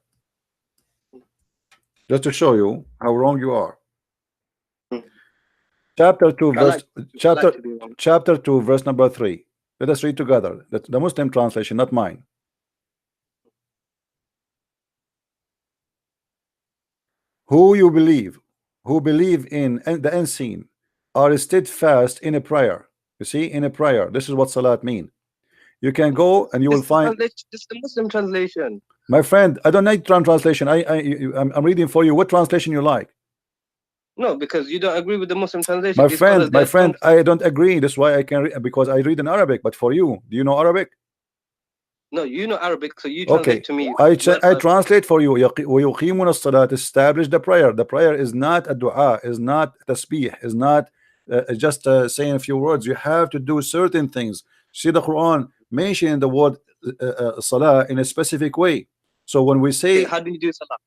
just to show you how wrong you are. Chapter 2 verse chapter 2 verse number 3. Let us read together. That's the Muslim translation, not mine. Who believe in the unseen are steadfast in a prayer. You see, in a prayer. This is what salat mean. You can go and you will find this is the Muslim translation. My friend, I don't need translation. I'm reading for you. What translation you like? No, because you don't agree with the Muslim translation. My friend, I don't agree. That's why I can read, because I read in Arabic. But for you, do you know Arabic? No, you know Arabic, so you translate to me. I translate for you. وَيُقِيمُونَ الصَّلَاةَ. Establish the prayer. The prayer is not a dua, is not tasbih, is not just saying a few words. You have to do certain things. See, the Quran mentioning the word salah in a specific way. So when we say, how do you do salah?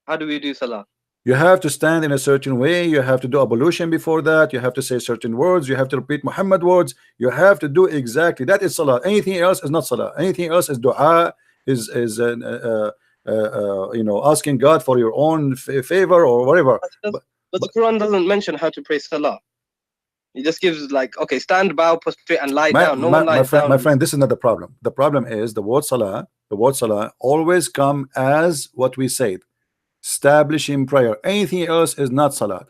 How do we do salah? You have to stand in a certain way. You have to do ablution before that. You have to say certain words. You have to repeat Muhammad words. You have to do exactly that is salah. Anything else is not salah. Anything else is dua, is you know, asking God for your own favor or whatever. But the Quran doesn't mention how to pray salah. It just gives like, okay, stand, bow, prostrate, and lie down. No one lies down. My friend, this is not the problem. The problem is the word salah always come as what we said. Establishing prayer. Anything else is not salat.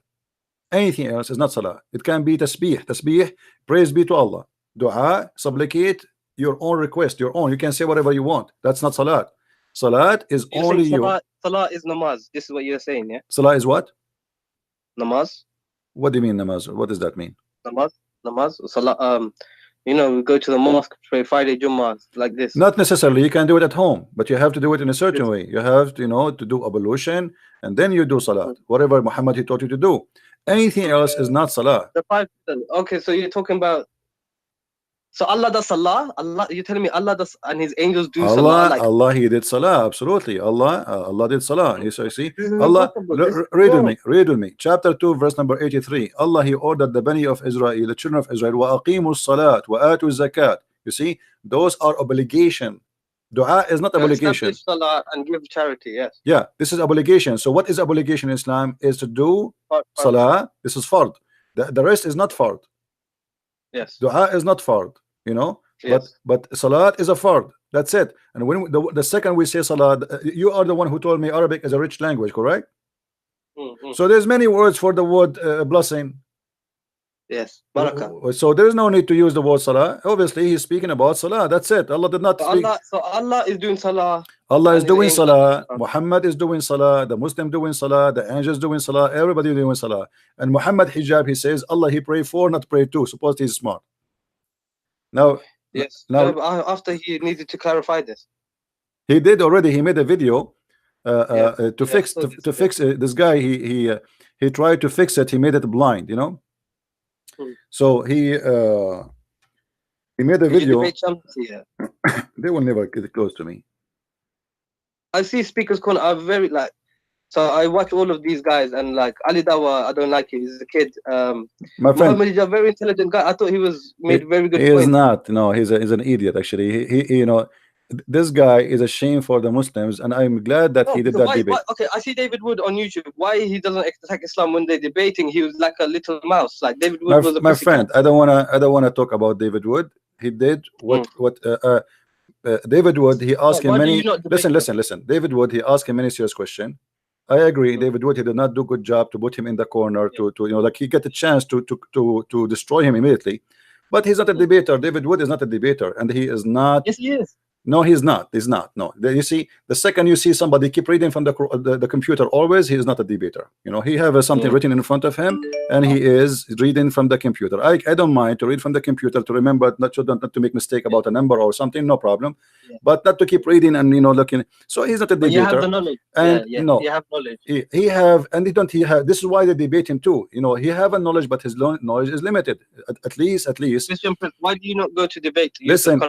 Anything else is not salah. It can be tasbih, praise be to Allah. Dua, supplicate your own request, your own. You can say whatever you want. That's not salat. Salat is only you. Salah is namaz. This is what you're saying, yeah? Salah is what? Namaz. What do you mean namaz? What does that mean? Namaz. Salah. You know, we go to the mosque, pray Friday Jummah like this. Not necessarily. You can do it at home, but you have to do it in a certain way. You have to, you know, to do ablution, and then you do salat. Whatever Muhammad he taught you to do. Anything else is not salah. Okay, so you're talking about. So Allah does salah. Allah, you're telling me Allah does, and His angels do salah. Like, Allah, He did salah. Absolutely. Allah did salah. You see, Allah. Read with me. Chapter 2, verse number 83. Allah, He ordered the Bani of Israel, the children of Israel, wa aqimu salat wa atu zakat. You see, those are obligation. Dua is not obligation. Salah and give charity. Yes. Yeah, this is obligation. So what is obligation in Islam? Is to do salah. This is fard. The rest is not fard. Yes. Dua is not fard. You know, yes. but salat is a fard. That's it. And when the second we say salat, you are the one who told me Arabic is a rich language, correct? So there's many words for the word blessing. Yes, barakah. So there is no need to use the word salah. Obviously, he's speaking about salah. That's it. Allah did not speak. So Allah is doing salah. Allah is doing salah. Muhammad is doing salah. The Muslim doing salah. The angels doing salah. Everybody doing salah. And Muhammad hijab, he says, Allah he pray for, not pray to. Suppose he's smart. Now, yes. Now, after he needed to clarify this, he did already. He made a video to fix this guy. He tried to fix it. He made it blind. You know. So he made a video. They will never get close to me. I see Speaker's Corner are very like. So I watch all of these guys, and like Ali Dawa, I don't like him. He's a kid. My friend, Muhammad is a very intelligent guy. I thought he was made very good. He is not. No, he's an idiot. Actually, he you know, this guy is a shame for the Muslims, and I'm glad that he did that debate. Okay, I see David Wood on YouTube. Why he doesn't attack Islam when they're debating? He was like a little mouse. Like David Wood was a my friend. I don't wanna talk about David Wood. He did what David Wood. He asked him many. Listen. David Wood. He asked him many serious questions. I agree. David Wood, he did not do a good job to put him in the corner, to you know, like he get a chance to destroy him immediately. But he's not a debater. David Wood is not a debater, and he is not. Yes, he is. No, he's not. He's not. No, you see, the second you see somebody keep reading from the computer, always, he is not a debater. You know, he have something written in front of him, and he is reading from the computer. I don't mind to read from the computer to remember not to make mistake about a number or something, no problem. But not to keep reading and looking. So he's not a debater. You have the knowledge. And no, you have knowledge. He have, and he have. This is why they debate him too. You know, he have a knowledge, but his knowledge is limited. At least. Christian Prince, why do you not go to debate? Listen.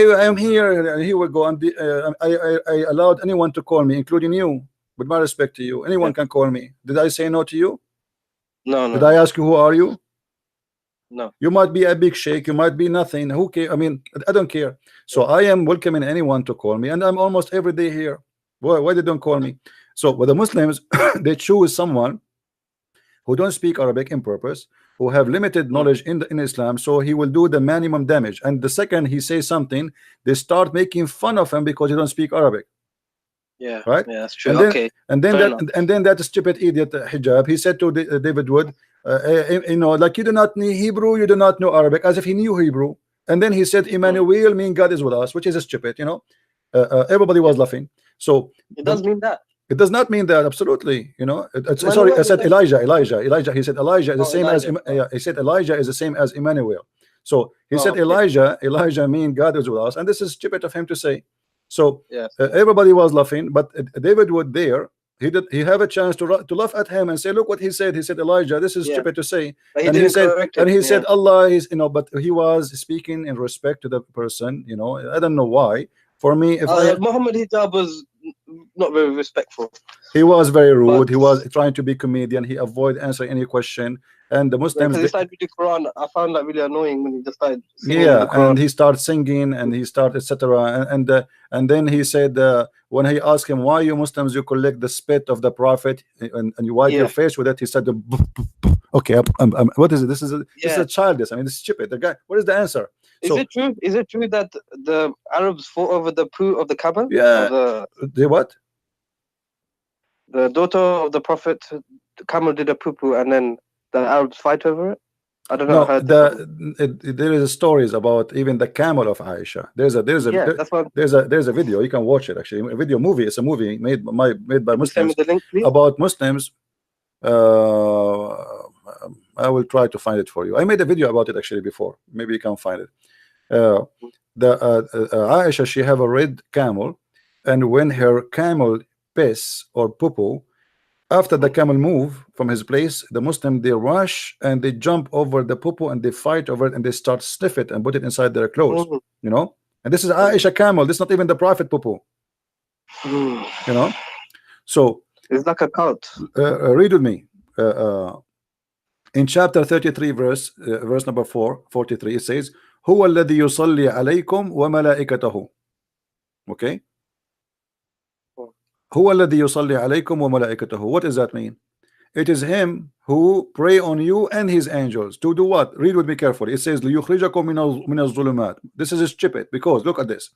I am here, and here we go. And I allowed anyone to call me, including you. With my respect to you, anyone can call me. Did I say no to you? No. Did I ask you who are you? No. You might be a big sheikh, you might be nothing. Who care? I mean, I don't care. So I am welcoming anyone to call me, and I'm almost every day here. Why they don't call me? So with the Muslims, they choose someone who don't speak Arabic in purpose, who have limited knowledge in Islam, so he will do the minimum damage. And the second he says something, they start making fun of him because he don't speak Arabic. Yeah, right. Yeah, that's true. And then, okay. and then that stupid idiot Hijab, he said to David Wood, you know, like, you do not know Hebrew, you do not know Arabic, as if he knew Hebrew. And then he said, Emmanuel mean God is with us, which is stupid. You know, everybody was laughing. So it does mean that. It does not mean that, absolutely. You know, sorry, I said Elijah. He said Elijah is the same as he said Elijah is the same as Emmanuel. So he said Elijah mean God is with us, and this is stupid of him to say. So everybody was laughing, but David Wood there, he have a chance to laugh at him and say, look what he said. He said Elijah, this is stupid to say. And he said Allah is, you know, but he was speaking in respect to the person. You know, I don't know why. For me, if Mohammed Hijab was not very respectful. He was very rude. He was trying to be comedian. He avoided answering any question. And the Muslims, he started with the Quran. I found that really annoying when he just started singing. And he started singing, and he started etc. And then he said, when he asked him, why you Muslims you collect the spit of the Prophet and you wipe your face with it, he said, okay, what is it? This is a childish. I mean, this is stupid. The guy. What is the answer? Is it true? Is it true that the Arabs fought over the poo of the camel? Yeah. The what? The daughter of the Prophet, the camel did a poo, and then the Arabs fight over it. I don't know. There is stories about even the camel of Aisha. There's a video, you can watch it actually. A video movie. It's a movie made by Muslims about Muslims. I will try to find it for you. I made a video about it actually before. Maybe you can find it. Aisha, she have a red camel, and when her camel piss or poo, after the camel move from his place, the Muslim, they rush and they jump over the poo and they fight over it, and they start sniff it and put it inside their clothes. You know, and this is Aisha camel. This is not even the Prophet poo. You know, so it's like a cult. Read with me. In chapter 33, verse number 43, it says, "Huwa alladhi yusalli alaykum wa malaikatahu." Okay. Huwa alladhi yusalli alaykum wa malaikatahu. What does that mean? It is him who pray on you and his angels to do what? Read with me carefully. It says, "Liyukhrijakum min az-zulumat." This is stupid, because look at this.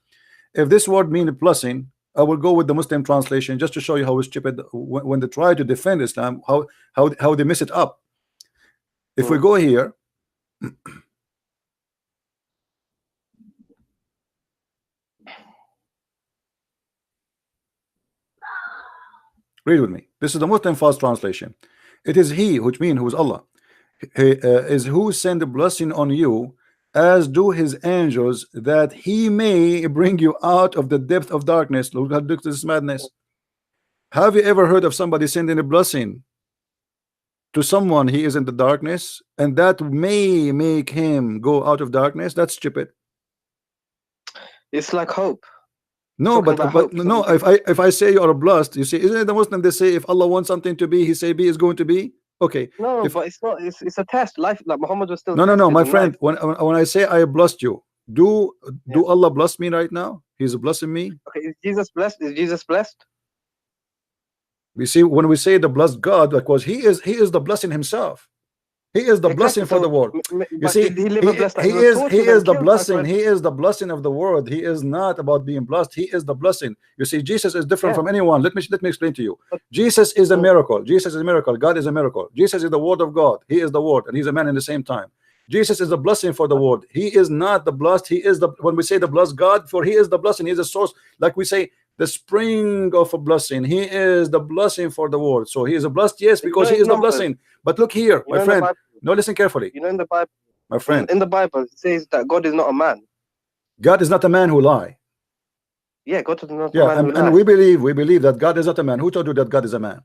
If this word means blessing, I will go with the Muslim translation just to show you how stupid when they try to defend Islam, how they mess it up. If we go here, read with me. This is the Muslim fast translation. It is he, which means who is Allah, is who send a blessing on you, as do his angels, that he may bring you out of the depth of darkness. Look at this madness. Have you ever heard of somebody sending a blessing to someone he is in the darkness, and that may make him go out of darkness? That's stupid. It's like hope. No, but no. If I say you are blessed, you see, isn't it the Muslim? They say if Allah wants something to be, He say be is going to be. Okay. No, but it's not. It's a test. Life, like Muhammad was still. No, my friend. When I say I blessed you, do Allah bless me right now? He's blessing me. Okay. Is Jesus blessed? Is Jesus blessed? We see when we say the blessed God, because he is the blessing himself. He is the blessing for the world. You see, he is the blessing. He is the blessing of the world. He is not about being blessed. He is the blessing. You see, Jesus is different from anyone. Let me explain to you. Jesus is a miracle. Jesus is a miracle. God is a miracle. Jesus is the Word of God. He is the Word, and He's a man in the same time. Jesus is the blessing for the world. He is not the blessed. He is the, when we say the blessed God, for he is the blessing. He is the source. Like we say, the spring of a blessing. He is the blessing for the world. So he is a blessed, yes, because he is the blessing. But look here, my friend. No, listen carefully. You know, in the Bible, my friend, in the Bible, it says that God is not a man. God is not a man who lie. Yeah, God is not yeah, a man who and lies. we believe that God is not a man. Who told you that God is a man?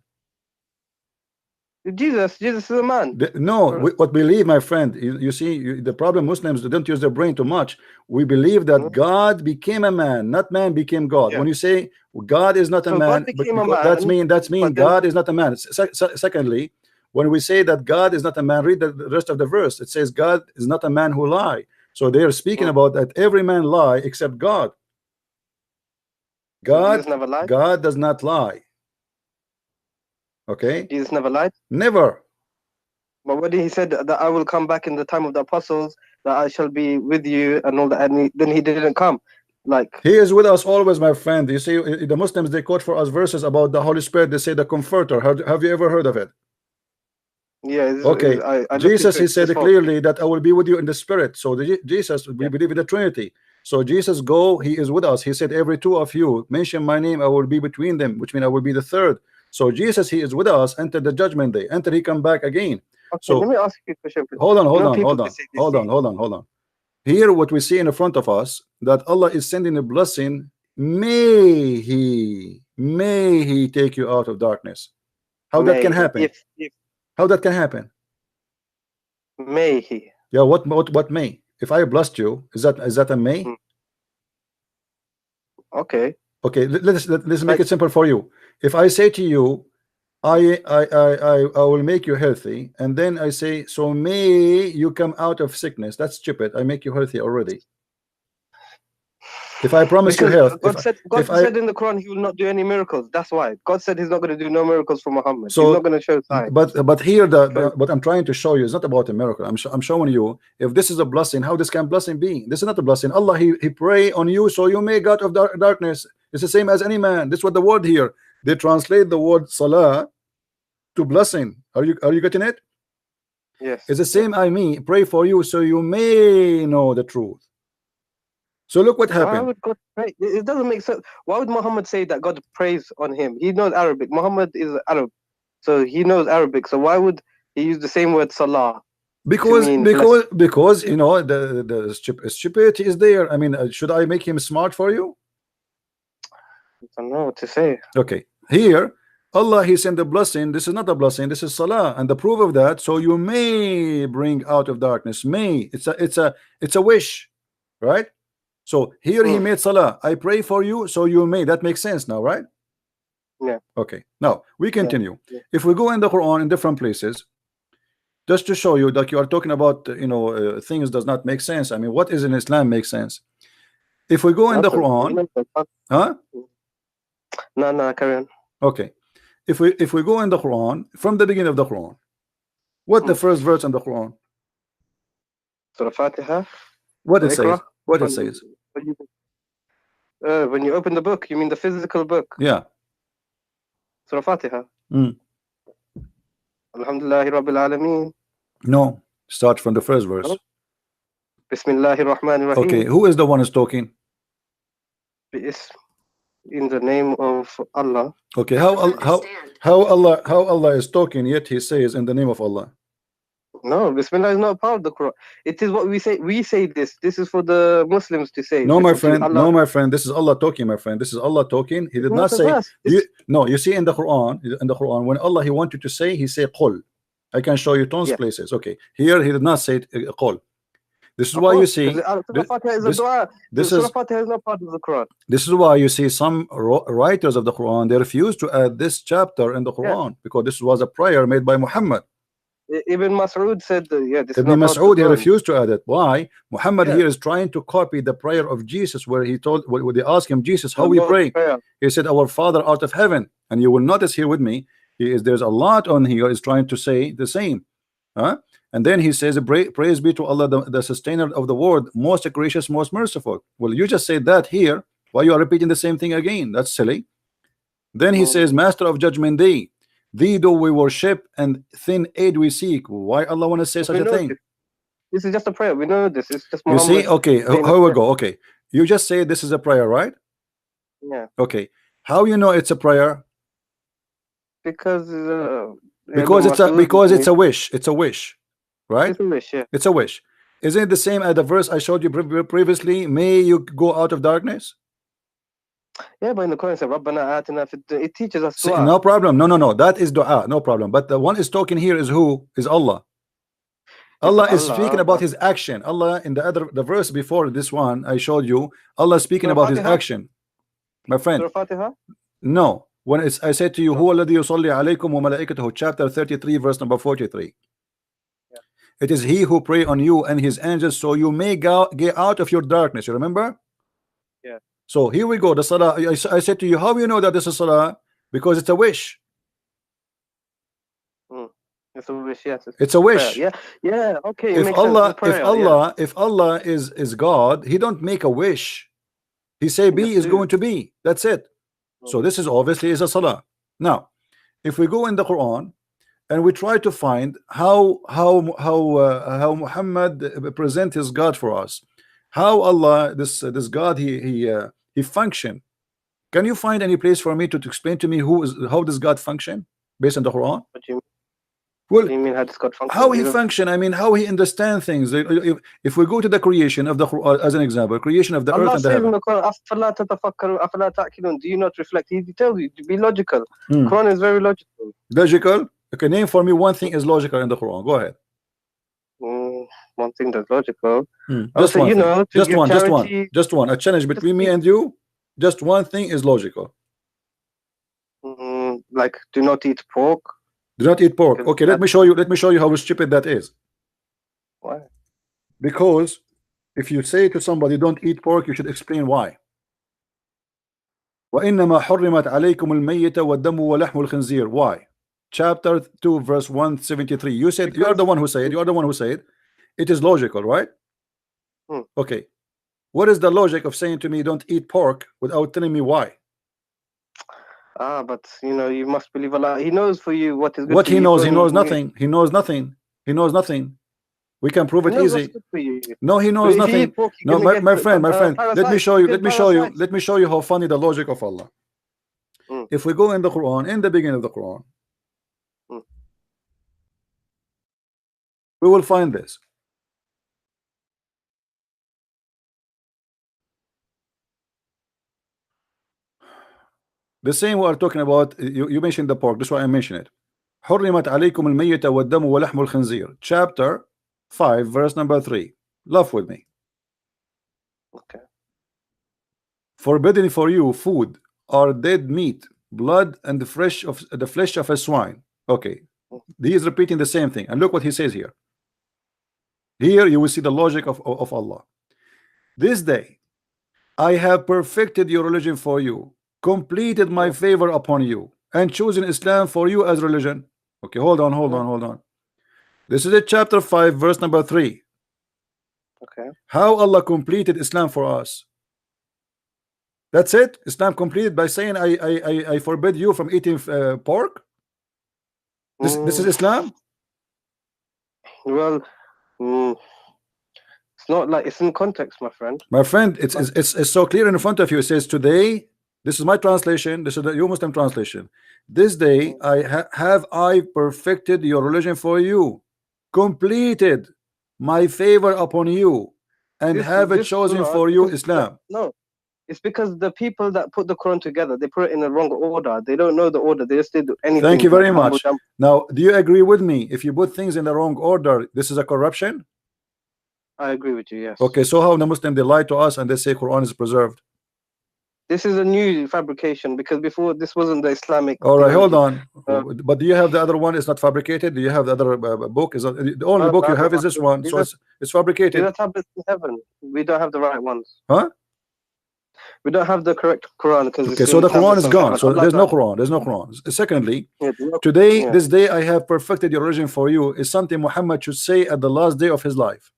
Jesus is a man. What we believe, my friend, you see, the problem, Muslims don't use their brain too much. We believe that God became a man, not man became God. Yeah. When you say God is not a man, that's mean God is not a man. Secondly, when we say that God is not a man, read the rest of the verse. It says God is not a man who lie. So they are speaking about that every man lie except God. God does not lie. Okay, Jesus never lied. Never. But when he said that I will come back in the time of the apostles, that I shall be with you and all that, and then he didn't come. Like, he is with us always, my friend. You see, the Muslims, they quote for us verses about the Holy Spirit. They say the Comforter. Have you ever heard of it? Yeah. Okay. Jesus, he said clearly that I will be with you in the Spirit. So Jesus, we believe in the Trinity. So Jesus go, he is with us. He said, every two of you mention my name, I will be between them, which means I will be the third. So Jesus, he is with us until the judgment day, until he come back again. Okay, so let me ask you a question. Hold on. Here what we see in the front of us, that Allah is sending a blessing. May he take you out of darkness. How that can happen? How that can happen? May he? Yeah, what may? If I blessed you, is that a may? Okay. Let's make it simple for you. If I say to you, I will make you healthy, and then I say, so may you come out of sickness. That's stupid. I make you healthy already. If I promise you health, God said in the Quran he will not do any miracles. That's why God said he's not going to do no miracles for Muhammad. So, he's not going to show signs. But here what I'm trying to show you is not about a miracle. I'm showing you, if this is a blessing, how this can blessing be? This is not a blessing. Allah, he pray on you so you may get out of darkness. It's the same as any man. This is what the word here, they translate the word salah to blessing. Are you getting it? Yes. It's the same. I mean, pray for you so you may know the truth. So look what happened. Why would God pray? It doesn't make sense. Why would Muhammad say that God prays on him? He knows Arabic. Muhammad is Arab, so he knows Arabic. So why would he use the same word salah? Because you know the stupidity is there. I mean, should I make him smart for you? I don't know what to say. Okay, here Allah, he sent a blessing. This is not a blessing, this is salah, and the proof of that, so you may bring out of darkness. May, it's a wish, right? So here he made salah. I pray for you so you may. That makes sense now, right? Yeah. Okay, now we continue. If we go in the Quran in different places, just to show you that you are talking about things does not make sense. I mean, what is in Islam makes sense. If we go in the Quran, huh? No, carry on. Okay, if we go in the Quran from the beginning of the Quran, what the first verse in the Quran? Surah Fatiha. What it says? What it says? When you open the book, you mean the physical book? Yeah. Surah Fatiha. Alhamdulillahi Rabbil Alameen. No, start from the first verse. Oh. Bismillahir Rahmanir Rahim. Okay, who is the one who's talking? In the name of Allah. Okay, how Allah is talking, yet he says in the name of Allah. No, Bismillah is not part of the Quran. It is what we say. We say this. This is for the Muslims to say. No, my friend. No, my friend. This is Allah talking, my friend. This is Allah talking. He did not say. No, you see in the Quran, when Allah he wanted to say, he said Qul. I can show you tons places. Okay, here he did not say Qul. This is why you see. This is not part of the Quran. This is why you see some writers of the Quran, they refuse to add this chapter in the Quran because this was a prayer made by Muhammad. Ibn Mas'ud said, this Ibn Mas'ud, he refused to add it. Why? Muhammad here is trying to copy the prayer of Jesus, where he told, when they asked him, Jesus, how we pray? He said, our Father out of heaven. And you will notice here with me, there's a lot on here is trying to say the same. And then he says, praise be to Allah, the sustainer of the world, most gracious, most merciful. Well, you just said that here. Why you are repeating the same thing again? That's silly. Then he says, master of judgment day. Thee do we worship and thin aid we seek. Why Allah want to say such a thing? This is just a prayer. We know this. It's just You see, Muhammad okay, saying how a we prayer. go? Okay, you just say this is a prayer, right? Yeah. Okay, how you know it's a prayer? Because Because it's a wish. It's a wish, right? It's a wish, yeah. It's a wish. Isn't it the same as the verse I showed you previously? May you go out of darkness. Yeah, but in the Quran it says, "Rabbana atina fid dunya." It teaches us See, dua. no problem. No. That is dua. No problem. But the one is talking here is who? Is Allah. Allah is speaking about his action. Allah in the verse before this one I showed you, Allah is speaking about his action. My friend. No. When I said to you, Huwa alladhi yusalli alaykum wa malaikatuhu, chapter 33, verse number 43. Yeah. It is he who pray on you and his angels so you may get out of your darkness. You remember? Yeah. So here we go. The salah. I said to you, how do you know that this is salah? Because it's a wish. It's a wish, yes. It's a wish. Yeah, yeah, okay. If Allah is God, he don't make a wish. He say be is going to be. That's it. So this is obviously is a salah. Now, if we go in the Quran and we try to find how Muhammad present his God for us, how Allah this God he function. Can you find any place for me to explain to me how does God function based on the Quran? What do you mean? Well, you mean how does God function? How he function? I mean, how he understand things. If we go to the creation of the Quran as an example, creation of the earth and the heaven. Do you not reflect? He tells you to be logical. Quran is very logical. Logical? Okay, name for me one thing is logical in the Quran. Go ahead. One thing that's logical. Just one. Just one. A challenge between me and you. Just one thing is logical. Like do not eat pork. Do not eat pork. Okay, let me show you how stupid that is. Why? Because if you say to somebody don't eat pork, you should explain why. وَإِنَّمَا حُرِّمَتْ عَلَيْكُمُ الْمَيِّتَ وَالدَّمُ وَلَحْمُ الْخِنْزِيرِ. Why? Chapter 2 verse 173. You said you are the one who said it is logical, right? Okay. What is the logic of saying to me don't eat pork without telling me why? But you must believe Allah. He knows for you what is good. What he knows? He knows nothing. He knows nothing. He knows nothing. We can prove it easy. No, he knows nothing. No, my friend. Let me show you how funny the logic of Allah. If we go in the Quran, in the beginning of the Quran, we will find this. The same we are talking about. You mentioned the pork. That's why I mentioned it. حرمت عليكم الميتة والدم ولحم الخنزير. Chapter 5 verse number 3. Laugh with me. Okay. Forbidden for you food or dead meat, blood, and the flesh of a swine. Okay. He is repeating the same thing. And look what he says here. Here you will see the logic of Allah. This day I have perfected your religion for you, completed my favor upon you, and chosen Islam for you as religion. Okay, hold on. This is a chapter 5 verse number 3. Okay. How Allah completed Islam for us. That's it. Islam completed by saying I forbid you from eating pork. This is Islam. Well, it's not like it's in context, my friend. It's so clear in front of you. It says today. This is my translation. This is the Muslim translation. This day I perfected your religion for you, completed my favor upon you, and have it chosen for you Islam. No, it's because the people that put the Quran together, they put it in the wrong order. They don't know the order. They just did anything. Thank you very much. Now, do you agree with me? If you put things in the wrong order, this is a corruption. I agree with you. Yes. Okay, so how the Muslim they lie to us and they say Quran is preserved? This is a new fabrication because before this wasn't the Islamic. All right, hold on. But do you have the other one? It's not fabricated. Do you have the other book? Is the only book you have is this one? So it's fabricated. These are tablets in heaven. We don't have the right ones. Huh? We don't have the correct Quran because. Okay, so the Quran is gone. So there's no Quran. There's no Quran. Secondly, today, this day I have perfected your religion for you is something Muhammad should say at the last day of his life.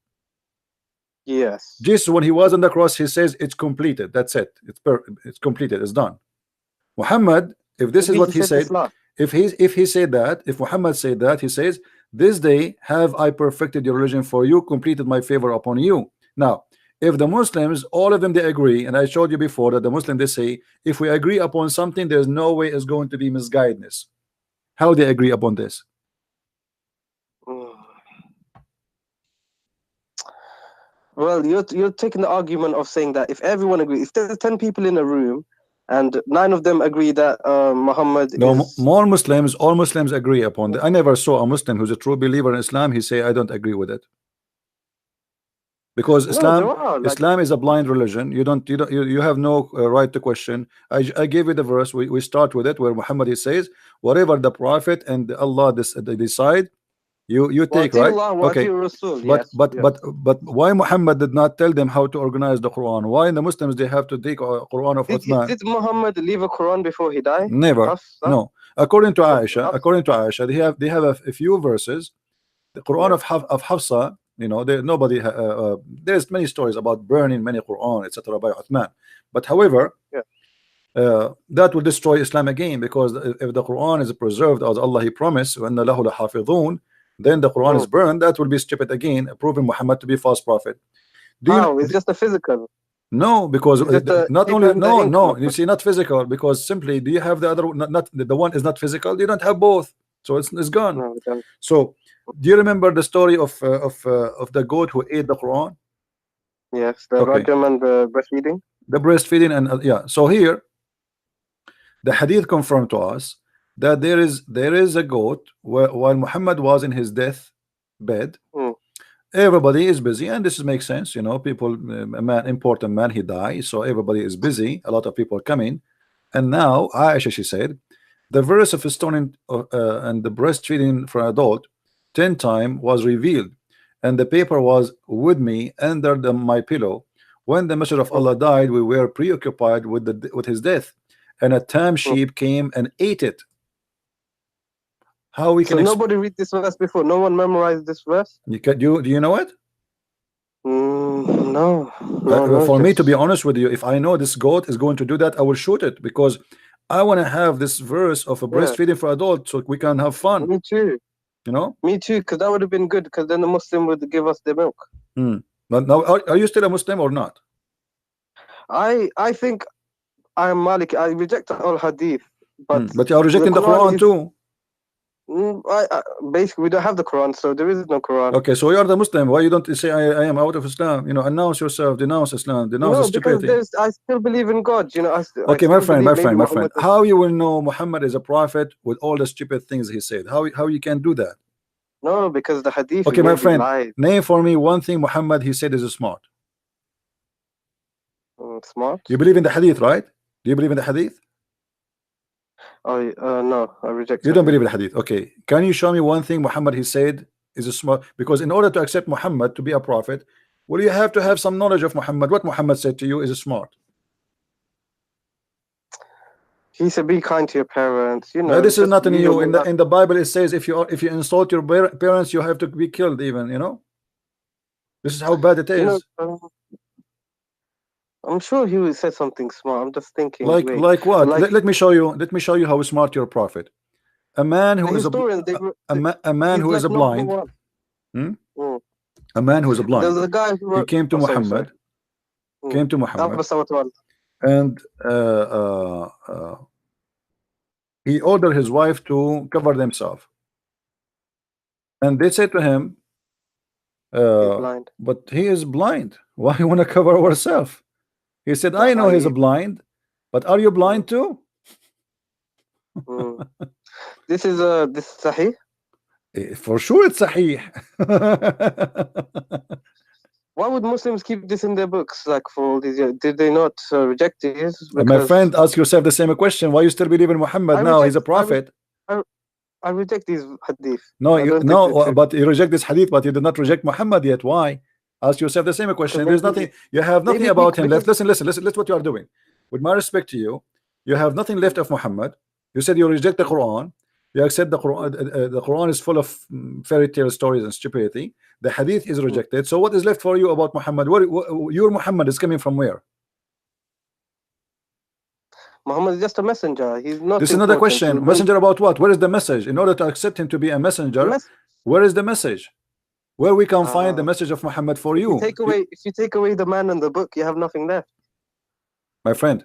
Yes. Jesus, when he was on the cross, he says it's completed. That's it. It's completed. It's done. Muhammad, if this is what he said, if he said that, if Muhammad said that, he says this day have I perfected your religion for you, completed my favor upon you. Now, if the Muslims, all of them, they agree, and I showed you before that the Muslim, they say, if we agree upon something, there's no way it's going to be misguidance. How they agree upon this? Well, you're taking the argument of saying that if everyone agrees, if there's 10 people in a room and 9 of them agree that Muhammad is... more Muslims, all Muslims agree upon that. I never saw a Muslim who's a true believer in Islam, he say, I don't agree with it. Because Islam is a blind religion. You have no right to question. I gave you the verse. We start with it where Muhammad, he says, whatever the Prophet and Allah they decide, you take, right? Okay. But why Muhammad did not tell them how to organize the Quran? Why the Muslims they have to take a Quran of Uthman? Did Muhammad leave a Quran before he died? Never. No. According to Aisha, they have a few verses. The Quran of Hafsa, you know, there's many stories about burning many Quran, etc. by Uthman. But however, that will destroy Islam again, because if the Quran is preserved as Allah He promised, وَأَنَّ لَهُ لَحَافِظُونَ, then the Quran is burned, that will be stupid again, proving Muhammad to be false prophet. It's just a physical. No, because not only no, you see, not physical, because simply, do you have the other? Not the one is not physical. You don't have both, so it's gone. No, so, do you remember the story of the goat who ate the Quran? Yes, the rajam and the breastfeeding. The breastfeeding and yeah. So here, the hadith confirmed to us that there is a goat while Muhammad was in his death bed. Everybody is busy, and this makes sense, you know. People, important man, he died, so everybody is busy. A lot of people are coming, and now Aisha, she said, the verse of stoning and the breastfeeding for an adult 10 times was revealed, and the paper was with me under my pillow. When the Messenger of Allah died, we were preoccupied with his death, and a tam sheep came and ate it. How we can? So nobody read this verse before. No one memorized this verse. Do you know it? No. For me, to be honest with you, if I know this goat is going to do that, I will shoot it, because I want to have this verse of a breastfeeding for adults, so we can have fun. Me too. You know. Me too, because that would have been good. Because then the Muslim would give us the milk. But now, are you still a Muslim or not? I think I am Malik. I reject all hadith, but you are rejecting the Quran too. Basically, we don't have the Quran, so there is no Quran. Okay, so you are the Muslim. Why you don't say I am out of Islam? You know, announce yourself, denounce Islam, denounce stupidity. Because I still believe in God. You know. Okay, my friend. How you will know Muhammad is a prophet with all the stupid things he said? How you can do that? No, because the hadith. Okay, my friend. Name for me one thing Muhammad he said is smart. Smart. You believe in the hadith, right? Do you believe in the hadith? No, I reject it. You don't believe in the hadith. Okay. Can you show me one thing Muhammad he said is a smart? Because in order to accept Muhammad to be a prophet, well, you have to have some knowledge of Muhammad. What Muhammad said to you is smart. He said, "Be kind to your parents." You know, this is not new. In the Bible, it says if you insult your parents, you have to be killed. Even, you know. This is how bad it is. I'm sure he said something smart. I'm just thinking. Like what? Let me show you. Let me show you how smart you're a prophet. A man who is a man who is a blind. A man who is a blind. There's a guy who he came to Muhammad. Came to Muhammad. And he ordered his wife to cover themselves. And they said to him, but he is blind. Why you want to cover ourselves? He said, I know he's blind, but are you blind too? This is Sahih? For sure it's Sahih. Why would Muslims keep this in their books like for all these years? Did they not reject this? My friend, ask yourself the same question. Why you still believe in Muhammad now? He's a prophet. I reject these hadith. No, but you reject this hadith, but you did not reject Muhammad yet. Why? Ask yourself the same question. There's nothing. You have nothing about him left. Listen. Listen what you are doing. With my respect to you, you have nothing left of Muhammad. You said you reject the Quran. You accept the Quran. The Quran is full of fairy tale stories and stupidity. The hadith is rejected. So what is left for you about Muhammad? Your Muhammad is coming from where? Muhammad is just a messenger. He's not. This is another question. Messenger about what? Where is the message? In order to accept him to be a messenger, Where is the message? Where we can find the message of Muhammad for you? If you take away the man and the book, you have nothing left. My friend,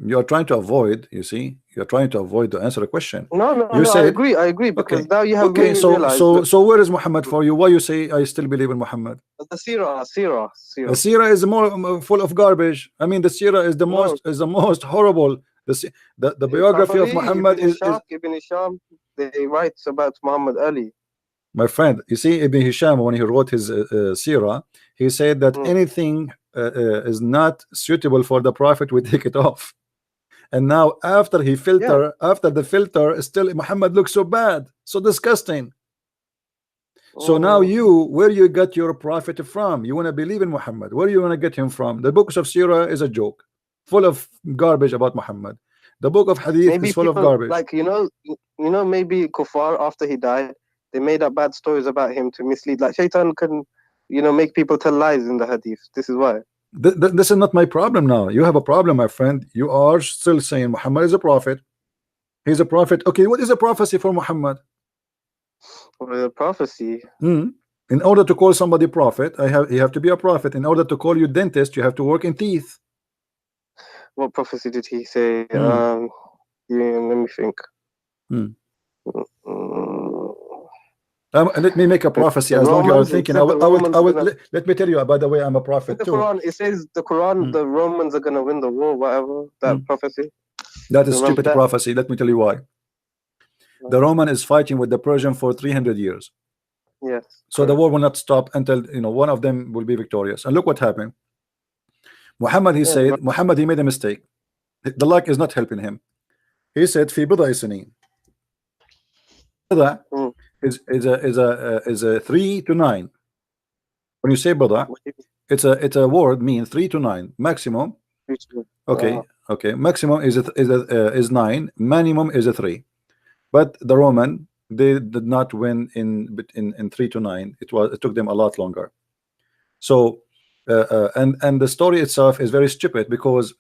you're trying to avoid, you see, you're trying to avoid to answer the question. No, I agree, because now you have okay, so where is Muhammad for you? Why you say I still believe in Muhammad? The Sirah. The Sirah is more full of garbage. I mean, the Sirah is the most horrible. The biography of Muhammad Ibn Hisham, they write about Muhammad Ali. My friend, you see, Ibn Hisham, when he wrote his Sirah, he said that anything is not suitable for the Prophet, we take it off. And now after the filter, still Muhammad looks so bad, so disgusting. So now where you got your Prophet from? You want to believe in Muhammad. Where you want to get him from? The books of Sirah is a joke, full of garbage about Muhammad. The book of Hadith is full of garbage. Like, maybe Kuffar, after he died, they made up bad stories about him to mislead. Like Shaitan can, make people tell lies in the Hadith. This is why. This is not my problem now. You have a problem, my friend. You are still saying Muhammad is a prophet. He's a prophet. Okay, what is a prophecy for Muhammad? A prophecy. In order to call somebody prophet, you have to be a prophet. In order to call you dentist, you have to work in teeth. What prophecy did he say? Let me think. Let me make a prophecy. As long as you're thinking, I will. Let me tell you. By the way, I'm a prophet too. Quran, it says the Quran, the Romans are gonna win the war. Whatever that prophecy. That is stupid prophecy. Let me tell you why. The Roman is fighting with the Persian for 300 years. Yes. So the war will not stop until one of them will be victorious. And look what happened. Muhammad, he said, Muhammad, he made a mistake. The luck is not helping him. He said, "Fi bid'a sinin." Bid'a is a 3 to 9. When you say bid'a, it's a word mean 3 to 9 maximum. Okay, maximum is 9, minimum is a 3. But the Roman, they did not win in 3 to 9. It took them a lot longer. So and the story itself is very stupid, because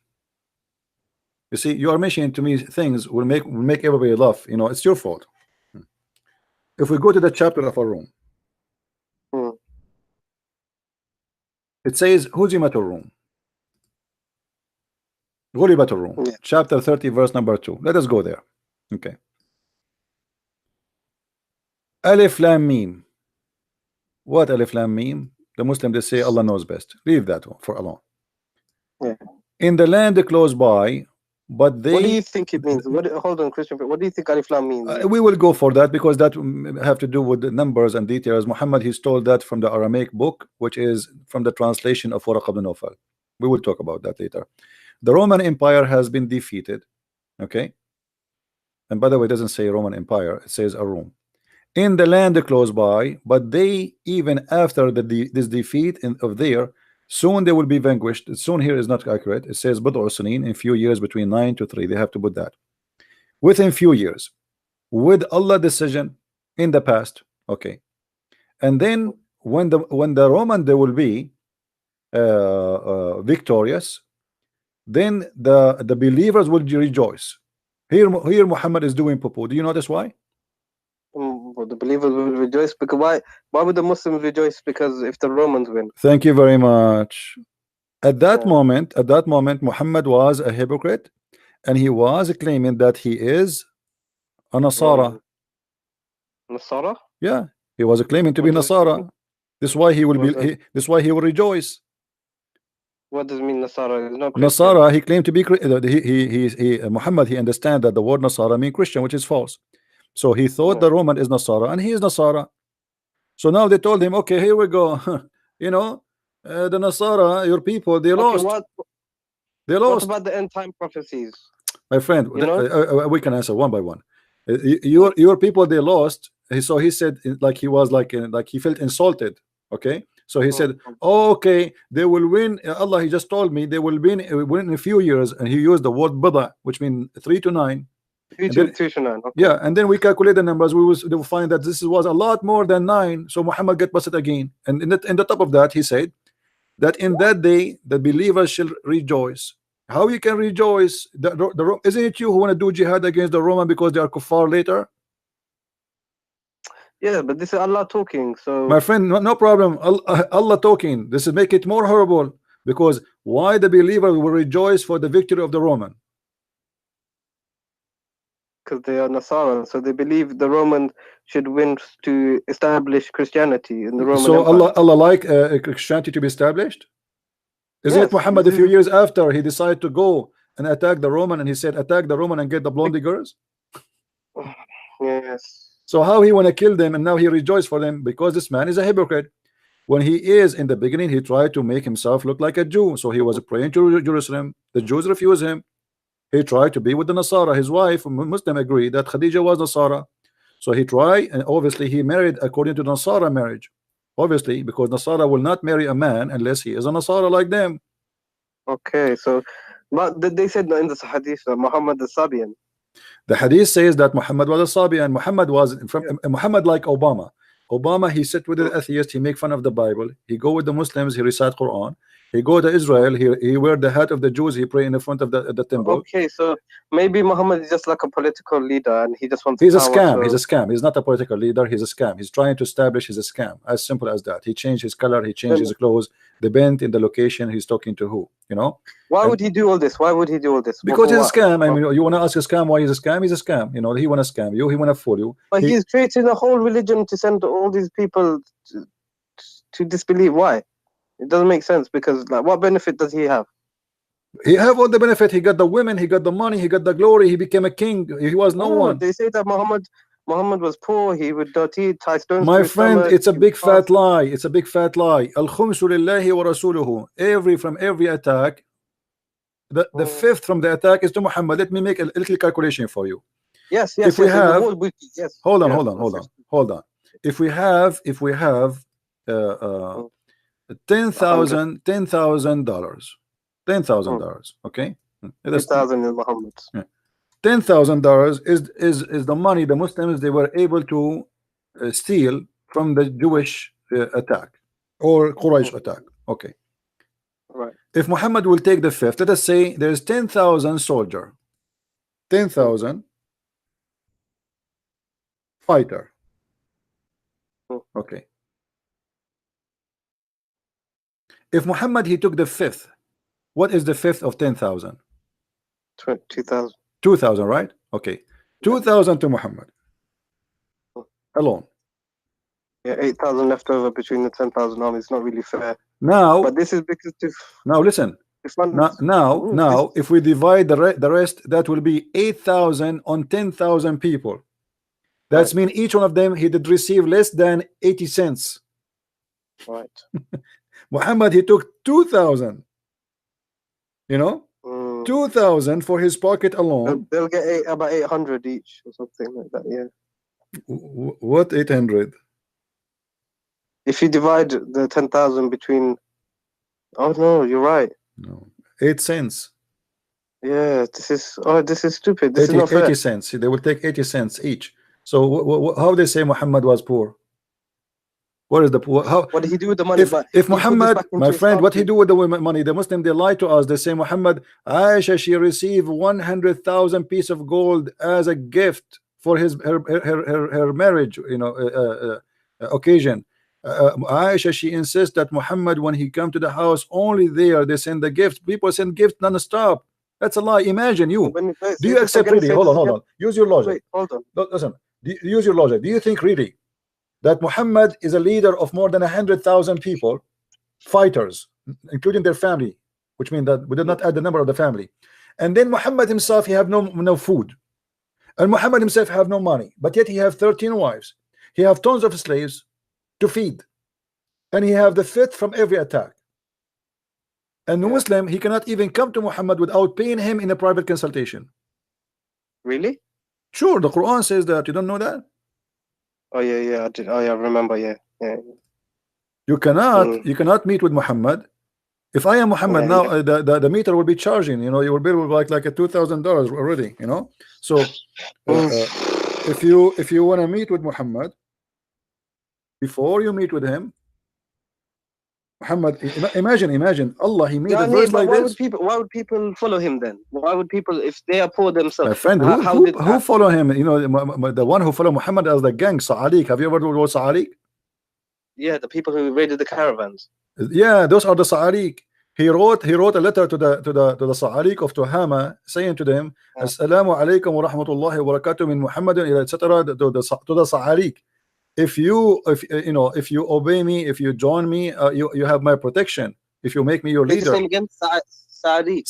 you see, you are mentioning to me things will make everybody laugh. It's your fault. If we go to the chapter of a room, it says Huzimat ar-Rum, Ghulibat ar-Rum, chapter 30, verse number 2. Let us go there. Okay. Alif Lam Mim. What Alif Lam Mim? The Muslim, they say Allah knows best. Leave that one for alone. In the land close by, but they. What do you think it means? Hold on, Christian. What do you think Alif Lam means? We will go for that, because that have to do with the numbers and details. Muhammad, he stole that from the Aramaic book, which is from the translation of Waraq ibn Nawfal. We will talk about that later. The Roman Empire has been defeated. Okay. And by the way, it doesn't say Roman Empire, it says a Rome. In the land close by, but they, even after this defeat of there, soon they will be vanquished. Soon here is not accurate. It says Bid'u Sinin, in few years, between 9 to 3. They have to put that within few years, with Allah decision in the past. Okay. And then when the Roman, they will be victorious, then the believers will rejoice. Here Muhammad is doing poo-poo. Do you notice why? The believers will rejoice, because why would the Muslims rejoice? Because if the Romans win. Thank you very much. At that moment, Muhammad was a hypocrite, and he was claiming that he is a Nasara. Nasara? Yeah, he was claiming to be Nasara. This is why he will be. This is why he will rejoice. What does it mean, Nasara? No, Nasara, he claimed to be. Muhammad, he understand that the word Nasara means Christian, which is false. So he thought the Roman is Nasara, and he is Nasara. So now they told him, okay, here we go. The Nasara, your people, they lost. They lost. What about the end time prophecies? My friend, we can answer one by one. Your people, they lost. So he said, like he felt insulted. Okay. So he said, oh, okay, they will win. Allah, he just told me they will win in a few years. And he used the word Bid'a, which means 3 to 9. 3 to 9. Okay. Yeah, and then we calculate the numbers. They will find that this was a lot more than 9. So Muhammad get busted again. And in the top of that, he said that in that day the believers shall rejoice. How you can rejoice? Isn't it you who want to do jihad against the Roman because they are kuffar later? Yeah, but this is Allah talking. So my friend, no problem. Allah talking. This is make it more horrible, because why the believer will rejoice for the victory of the Roman? because they are Nasara, so they believe the Romans should win to establish Christianity in the Roman So Empire. Allah like Christianity to be established? Isn't it Muhammad a few years after he decided to go and attack the Roman, and he said attack the Roman and get the blondie girls? Yes. So how he want to kill them, and now he rejoice for them? Because this man is a hypocrite. When he is in the beginning, he tried to make himself look like a Jew, so he was praying to Jerusalem. The Jews refused him. He tried to be with the Nasara. His wife, Muslim, agreed that Khadija was Nasara, so he tried, and obviously he married according to the Nasara marriage, obviously, because Nasara will not marry a man unless he is a Nasara like them. Okay, so but they said in the hadith that Muhammad is Sabian. The hadith says that Muhammad was a Sabian. Muhammad was from Muhammad like Obama. Obama, he sit with the atheist, he make fun of the Bible, he go with the Muslims, he recite Quran. He go to Israel, he wear the hat of the Jews, he pray in the front of the temple. Okay, so maybe Muhammad is just like a political leader, and he just wants. He's a power, scam. so... He's a scam. He's not a political leader. He's a scam. He's trying to establish he's a scam. As simple as that. He changed his color. He changed his clothes. The bent in the location. He's talking to who? You know. Why would he do all this? Why would he do all this? Because he's a scam. I mean, you want to ask a scam why he's a scam? He's a scam. You know, he want to scam you. He want to fool you. But he's creating a whole religion to send all these people to disbelieve. Why? It doesn't make sense, because like, what benefit does he have? He have all the benefit. He got the women. He got the money. He got the glory. He became a king. He was no one. They say that Muhammad was poor. He would tie stones. My friend, it's a big fat lie. It's a big fat lie. Al-khumsu lillahi wa rasuluhu. From every attack, the fifth from the attack is to Muhammad. Let me make a little calculation for you. Yes. If we have, hold on. If we have $10,000, okay, $10,000 in Muhammad. $10,000 is the money the Muslims they were able to steal from the Jewish attack or Quraysh attack. Okay, right. If Muhammad will take the fifth, let us say there's 10,000 soldier, 10,000 fighter. Okay. If Muhammad he took the fifth, what is the fifth of 10,000? 2,000. 2,000, right? Okay. 2,000 to Muhammad alone. Yeah, 8,000 left over between the 10,000 armies. It's not really fair. Now, but this is because now listen. Now, if we divide the rest, that will be 8,000 on 10,000 people. That's mean each one of them he did receive less than 80 cents. Right. Muhammad he took 2,000. You know, 2,000 for his pocket alone. They'll get about 800 each or something like that. Yeah. What 800? If you divide the 10,000 between, oh no, you're right. No, 8 cents. Yeah, this is stupid. This is not fair. 80 cents. They will take 80 cents each. So how they say Muhammad was poor? What is the poor? What did he do with the money? If Muhammad, my friend, what he do with the money? The Muslim they lie to us. They say Muhammad, Aisha, she received 100,000 piece of gold as a gift for her marriage, you know, occasion. Aisha, she insists that Muhammad, when he come to the house, only there they send the gift. People send gifts non-stop. That's a lie. Imagine you. Do you accept really? Hold on. Use your logic. Wait, hold on. Listen. Use your logic. Do you think really that Muhammad is a leader of more than 100,000 people, fighters, including their family, which means that we did not add the number of the family, and then Muhammad himself he have no food, and Muhammad himself have no money, but yet he have 13 wives, he have tons of slaves to feed, and he have the fifth from every attack, and the Muslim he cannot even come to Muhammad without paying him in a private consultation. Really? Sure, the Quran says that. You don't know that? Oh yeah, I did. Oh yeah, I remember. Yeah. You cannot meet with Muhammad. If I am Muhammad now, the meter will be charging. You know, you will be like a $2,000 already. You know, so if you want to meet with Muhammad, before you meet with him, Muhammad, imagine Allah, he made a verse like why this. why would people follow him then? Why would people, if they are poor themselves? My friend, who follow him? You know, the one who follow Muhammad as the gang, Sa'alik. Have you ever heard of Sa'alik? Yeah, the people who raided the caravans. Yeah, those are the Sa'alik. He wrote a letter to the Sa'alik of Tuhama, saying to them, Assalamu alaikum wa rahmatullahi wa barakatuh min Muhammadin, etc. to the Sa'alik. If you obey me, if you join me, you have my protection. If you make me your leader. Again, Sa'alik,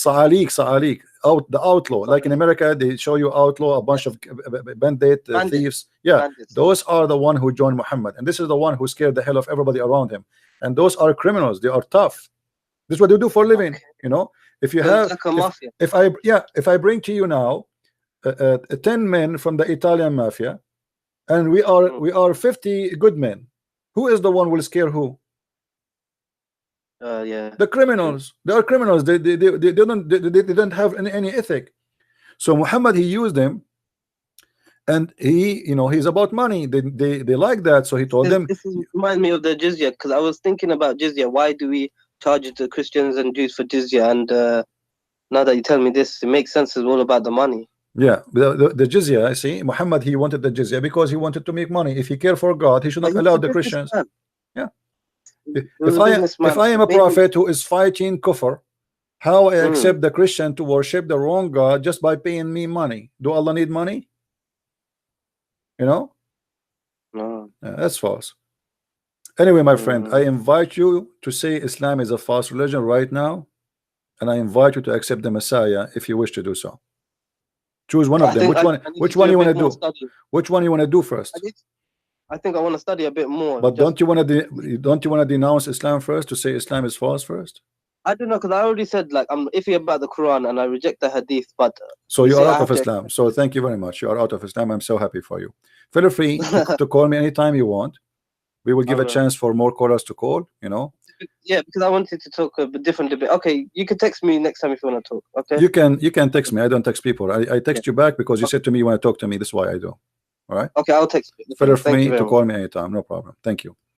the outlaw. Like in America, they show you outlaw, a bunch of bandit thieves. Yeah, bandits. Those are the one who joined Muhammad, and this is the one who scared the hell of everybody around him. And those are criminals. They are tough. This is what they do for a living. Okay. You know, if you have, like a mafia. If I bring to you now 10 men from the Italian mafia, and we are 50 good men, who is the one who will scare who? Yeah, the criminals. They are criminals. They don't have any ethic. So Muhammad, he used them, and he's about money. They like that. So he told them. This reminds me of the jizya, because I was thinking about jizya. Why do we charge the Christians and Jews for jizya? And now that you tell me this, it makes sense. It's all about the money. Yeah, the jizya. I see. Muhammad, he wanted the jizya because he wanted to make money. If he cared for God, he should not allow the Christians. Yeah. If I am a prophet who is fighting kufr, how I accept the Christian to worship the wrong God just by paying me money? Do Allah need money? You know? No. That's false. Anyway, my friend, I invite you to say Islam is a false religion right now, and I invite you to accept the Messiah if you wish to do so. Choose one of them. Which one you want to do? Which one you want to do first? I think I want to study a bit more. But don't you want to denounce Islam first, to say Islam is false first? I don't know, because I already said, like, I'm iffy about the Quran and I reject the Hadith. But so you are out of Islam. So thank you very much. You are out of Islam. I'm so happy for you. Feel free to call me anytime you want. We will give a chance for more callers to call. You know. Yeah, because I wanted to talk a different debate. Okay, you can text me next time if you want to talk. Okay. You can text me. I don't text people. I text you back because you said to me you want to talk to me. That's why I do. All right. Okay, I'll text you. Feel free to call me anytime. No problem. Thank you.